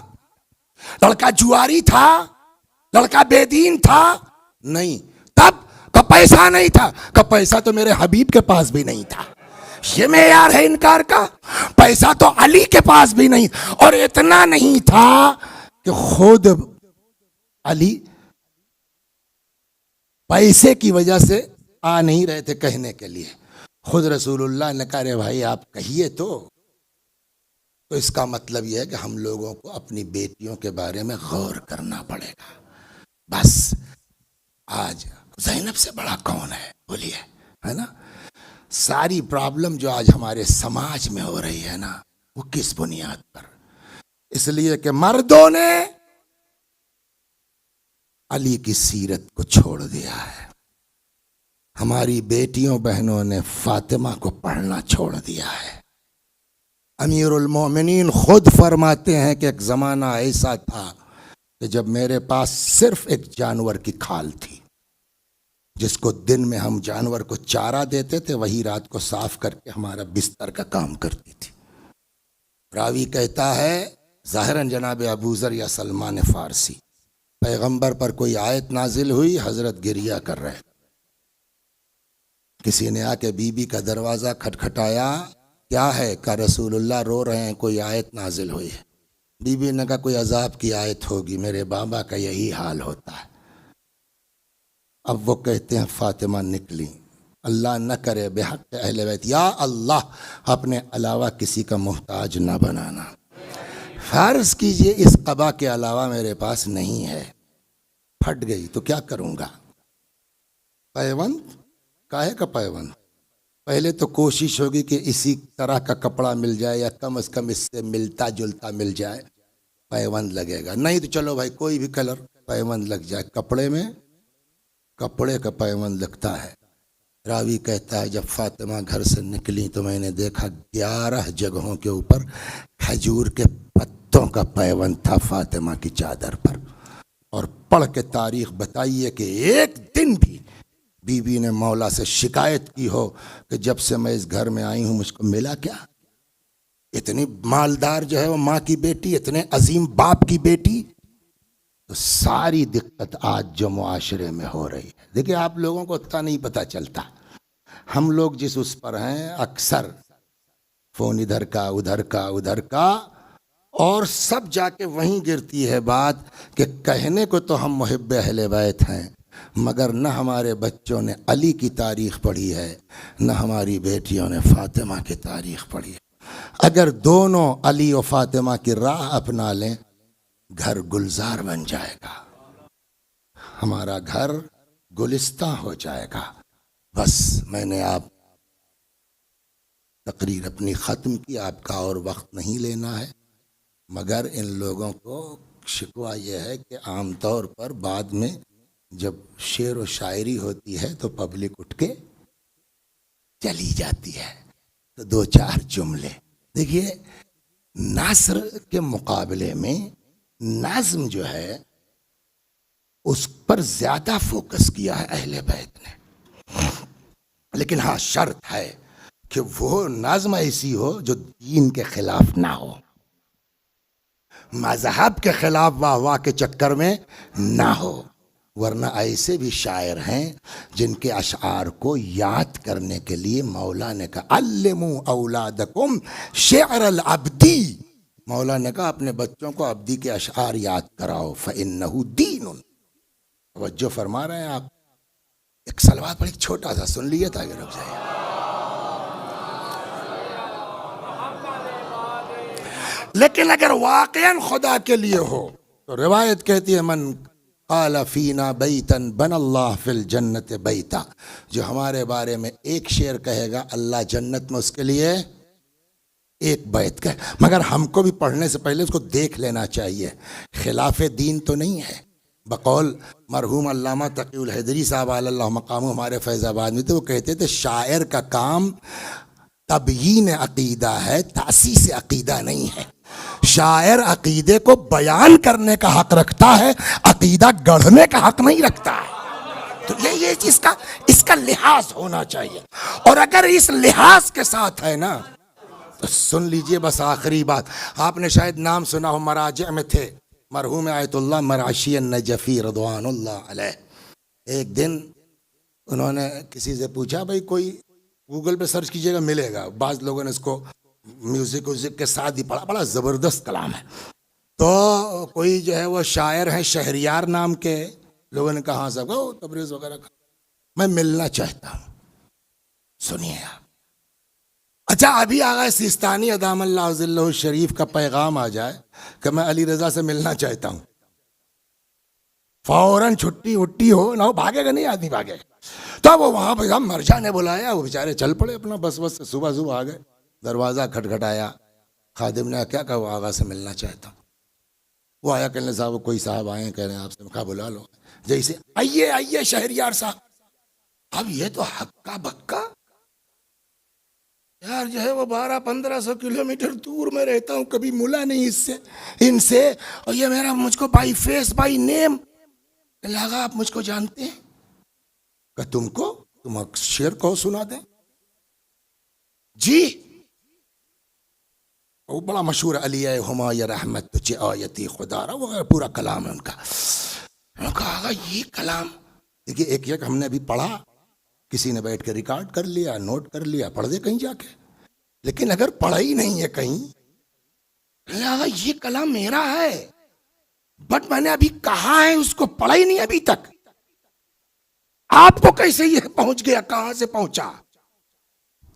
لڑکا جواری تھا, لڑکا بے دین تھا, نہیں. تب کا پیسہ نہیں تھا, کا پیسہ تو میرے حبیب کے پاس بھی نہیں تھا. یہ معیار ہے انکار کا. پیسہ تو علی کے پاس بھی نہیں, اور اتنا نہیں تھا کہ خود علی پیسے کی وجہ سے آ نہیں رہے تھے کہنے کے لیے. خود رسول اللہ نے کہا رے بھائی آپ کہیے تو اس کا مطلب یہ ہے کہ ہم لوگوں کو اپنی بیٹیوں کے بارے میں غور کرنا پڑے گا. بس آج زینب سے بڑا کون ہے بولیے, ہے نا. ساری پرابلم جو آج ہمارے سماج میں ہو رہی ہے نا, وہ کس بنیاد پر؟ اس لیے کہ مردوں نے علی کی سیرت کو چھوڑ دیا ہے. ہماری بیٹیوں بہنوں نے فاطمہ کو پڑھنا چھوڑ دیا ہے. امیر المومنین خود فرماتے ہیں کہ ایک زمانہ ایسا تھا کہ جب میرے پاس صرف ایک جانور کی کھال تھی, جس کو دن میں ہم جانور کو چارہ دیتے تھے, وہی رات کو صاف کر کے ہمارا بستر کا کام کرتی تھی. راوی کہتا ہے ظاہراً جناب ابو ذر یا سلمان فارسی, پیغمبر پر کوئی آیت نازل ہوئی, حضرت گریہ کر رہے, کسی نے آ کے بی بی کا دروازہ کھٹکھٹایا, کیا ہے؟ کہ رسول اللہ رو رہے ہیں, کوئی آیت نازل ہوئی ہے. بی بی نے کہا کوئی عذاب کی آیت ہوگی, میرے بابا کا یہی حال ہوتا ہے. اب وہ کہتے ہیں فاطمہ نکلی, اللہ نہ کرے بحق اہل بیت, یا اللہ اپنے علاوہ کسی کا محتاج نہ بنانا. فرض کیجئے اس قبا کے علاوہ میرے پاس نہیں ہے, پھٹ گئی تو کیا کروں گا؟ پیوند کاہے کا پیوند؟ پہلے تو کوشش ہوگی کہ اسی طرح کا کپڑا مل جائے یا کم از کم اس سے ملتا جلتا مل جائے, پیوند لگے گا. نہیں تو چلو بھائی کوئی بھی کلر پیوند لگ جائے. کپڑے میں کپڑے کا پیوند لگتا ہے. راوی کہتا ہے جب فاطمہ گھر سے نکلی تو میں نے دیکھا 11 جگہوں کے اوپر کھجور کے پتوں کا پیوند تھا فاطمہ کی چادر پر. اور پڑھ کے تاریخ بتائیے کہ ایک دن بھی بی بی نے مولا سے شکایت کی ہو کہ جب سے میں اس گھر میں آئی ہوں مجھ کو ملا کیا؟ اتنی مالدار جو ہے وہ ماں کی بیٹی, اتنے عظیم باپ کی بیٹی. تو ساری دقت آج جو معاشرے میں ہو رہی ہے, دیکھیں آپ لوگوں کو اتنا نہیں پتہ چلتا. ہم لوگ جس اس پر ہیں اکثر فون ادھر کا ادھر کا ادھر کا, اور سب جا کے وہیں گرتی ہے بات کہ کہنے کو تو ہم محب اہل بیت ہیں, مگر نہ ہمارے بچوں نے علی کی تاریخ پڑھی ہے, نہ ہماری بیٹیوں نے فاطمہ کی تاریخ پڑھی ہے. اگر دونوں علی و فاطمہ کی راہ اپنا لیں, گھر گلزار بن جائے گا, ہمارا گھر گلستاں ہو جائے گا. بس میں نے آپ تقریر اپنی ختم کی, آپ کا اور وقت نہیں لینا ہے, مگر ان لوگوں کو شکوہ یہ ہے کہ عام طور پر بعد میں جب شعر و شاعری ہوتی ہے تو پبلک اٹھ کے چلی جاتی ہے. تو 2-4 جملے دیکھیے, نثر کے مقابلے میں نظم جو ہے اس پر زیادہ فوکس کیا ہے اہل بیت نے. لیکن ہاں شرط ہے کہ وہ نظم ایسی ہو جو دین کے خلاف نہ ہو, مذہب کے خلاف واہ واہ کے چکر میں نہ ہو. ورنہ ایسے بھی شاعر ہیں جن کے اشعار کو یاد کرنے کے لیے مولا نے کہا علموا اولادکم شعر العبدی, مولا نے کہا اپنے بچوں کو عبدی کے اشعار یاد کراؤ, فإنہ دین. توجہ فرما رہے ہیں آپ؟ ایک سلوات پر ایک چھوٹا سا سن لیے تاکہ رک جائے. لیکن اگر واقعاً خدا کے لیے ہو تو روایت کہتی ہے من قال فینا بیتا بن اللہ فی الجنت بیتا, جو ہمارے بارے میں ایک شعر کہے گا اللہ جنت میں اس کے لیے ایک بیت کہے. مگر ہم کو بھی پڑھنے سے پہلے اس کو دیکھ لینا چاہیے, خلاف دین تو نہیں ہے. بقول مرحوم علامہ تقی الحیدری صاحب علی اللہ مقام ہمارے فیض آباد میں تھے, وہ کہتے تھے شاعر کا کام تبیین عقیدہ ہے، تاسیس عقیدہ نہیں ہے۔ شاعر عقیدے کو بیان کرنے کا حق رکھتا ہے، عقیدہ گڑھنے کا حق نہیں رکھتا ہے۔ تو یہ چیز کا اس کا لحاظ ہونا چاہیے، اور اگر اس لحاظ کے ساتھ ہے نا تو سن لیجئے بس آخری بات۔ آپ نے شاید نام سنا ہو، مراجع میں تھے مرحوم آیت اللہ مرعشی النجفی رضوان اللہ علیہ۔ ایک دن انہوں نے کسی سے پوچھا، بھائی کوئی گوگل پہ سرچ کیجئے گا ملے گا، بعض لوگوں نے اس کو میوزک کے ساتھ ہی پڑھا، بڑا زبردست کلام ہے۔ تو کوئی جو ہے وہ شاعر ہیں شہریار نام کے، لوگوں نے کہا صاحب تبریز وغیرہ کا، میں ملنا چاہتا ہوں۔ سنیے آپ، اچھا ابھی آغا سیستانی ادام اللہ ظلہ الشریف کا پیغام آ جائے کہ میں علی رضا سے ملنا چاہتا ہوں، فوراً چھٹی وٹی ہو نہ ہو، بھاگے گا نہیں آدمی، بھاگے گا۔ تو وہ وہاں پہ مرجع نے بلایا، وہ بیچارے چل پڑے اپنا بس سے، صبح صبح آ گئے، دروازہ کھٹکھٹایا، خادم نے کیا کہا، وہ آغا سے ملنا چاہتا ہوں۔ وہ آیا، کہنے صاحب کوئی صاحب آئے ہیں، کہہ رہے ہیں آپ سے، کہا بلا لو۔ جیسے آئیے شہریار صاحب۔ اب یہ تو ہکا بکا یار، جو ہے وہ 1200-1500 کلومیٹر دور میں رہتا ہوں، کبھی ملا نہیں ان سے، اور یہ میرا مجھ کو بائی فیس بائی نیم لگا، آپ مجھ کو جانتے ہیں؟ کہ تم شعر کو سنا دیں جی، وہ بڑا مشہور علی ہمایہ رحمت تجھے آیتی خدا را وغیرہ پورا کلام ہے ان کا۔ انہوں نے کہا آگا یہ کلام دیکھیے، ایک ہم نے ابھی پڑھا، کسی نے بیٹھ کے ریکارڈ کر لیا، نوٹ کر لیا، پڑھ دے کہیں جا کے، لیکن اگر پڑھا ہی نہیں ہے کہیں، آگا یہ کلام میرا ہے، بٹ میں نے ابھی کہا ہے، اس کو پڑھا ہی نہیں ابھی تک، آپ کو کیسے یہ پہنچ گیا، کہاں سے پہنچا؟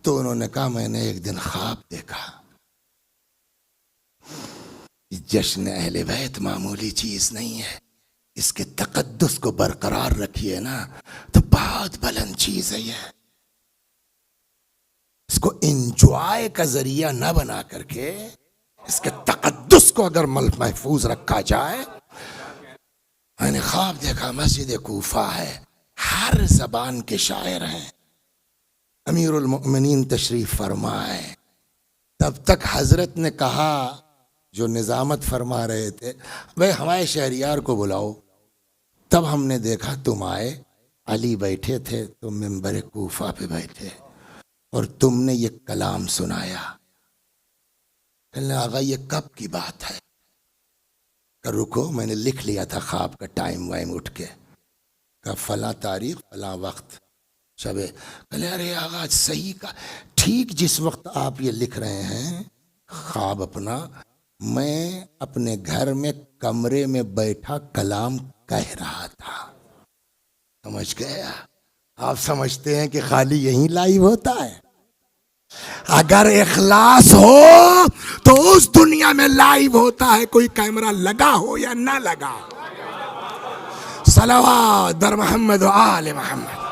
تو انہوں نے کہا میں نے ایک دن خواب دیکھا، جشن اہل بیت معمولی چیز نہیں ہے، اس کے تقدس کو برقرار رکھیے نا تو بہت بلند چیز ہے۔ یہ اس کو انجوائے کا ذریعہ نہ بنا کر کے، اس کے تقدس کو اگر محفوظ رکھا جائے۔ میں نے خواب دیکھا، مسجد کوفہ ہے، ہر زبان کے شاعر ہیں، امیر المؤمنین تشریف فرمائے۔ تب تک حضرت نے کہا، جو نظامت فرما رہے تھے، بھئی ہمارے شہریار کو بلاؤ۔ تب ہم نے دیکھا تم آئے، علی بیٹھے تھے، تم منبر کوفہ پہ بیٹھے، اور تم نے یہ کلام سنایا۔ کہنے آغا یہ کب کی بات ہے؟ کہ رکو، میں نے لکھ لیا تھا خواب کا ٹائم وائم اٹھ کے، کہ فلاں تاریخ فلاں وقت شب۔ کہنے ارے آغا صحیح کا، ٹھیک جس وقت آپ یہ لکھ رہے ہیں خواب اپنا، میں اپنے گھر میں کمرے میں بیٹھا کلام کہہ رہا تھا۔ سمجھ گیا؟ آپ سمجھتے ہیں کہ خالی یہیں لائیو ہوتا ہے؟ اگر اخلاص ہو تو اس دنیا میں لائیو ہوتا ہے، کوئی کیمرہ لگا ہو یا نہ لگا۔ صلوات بر محمد و آل محمد۔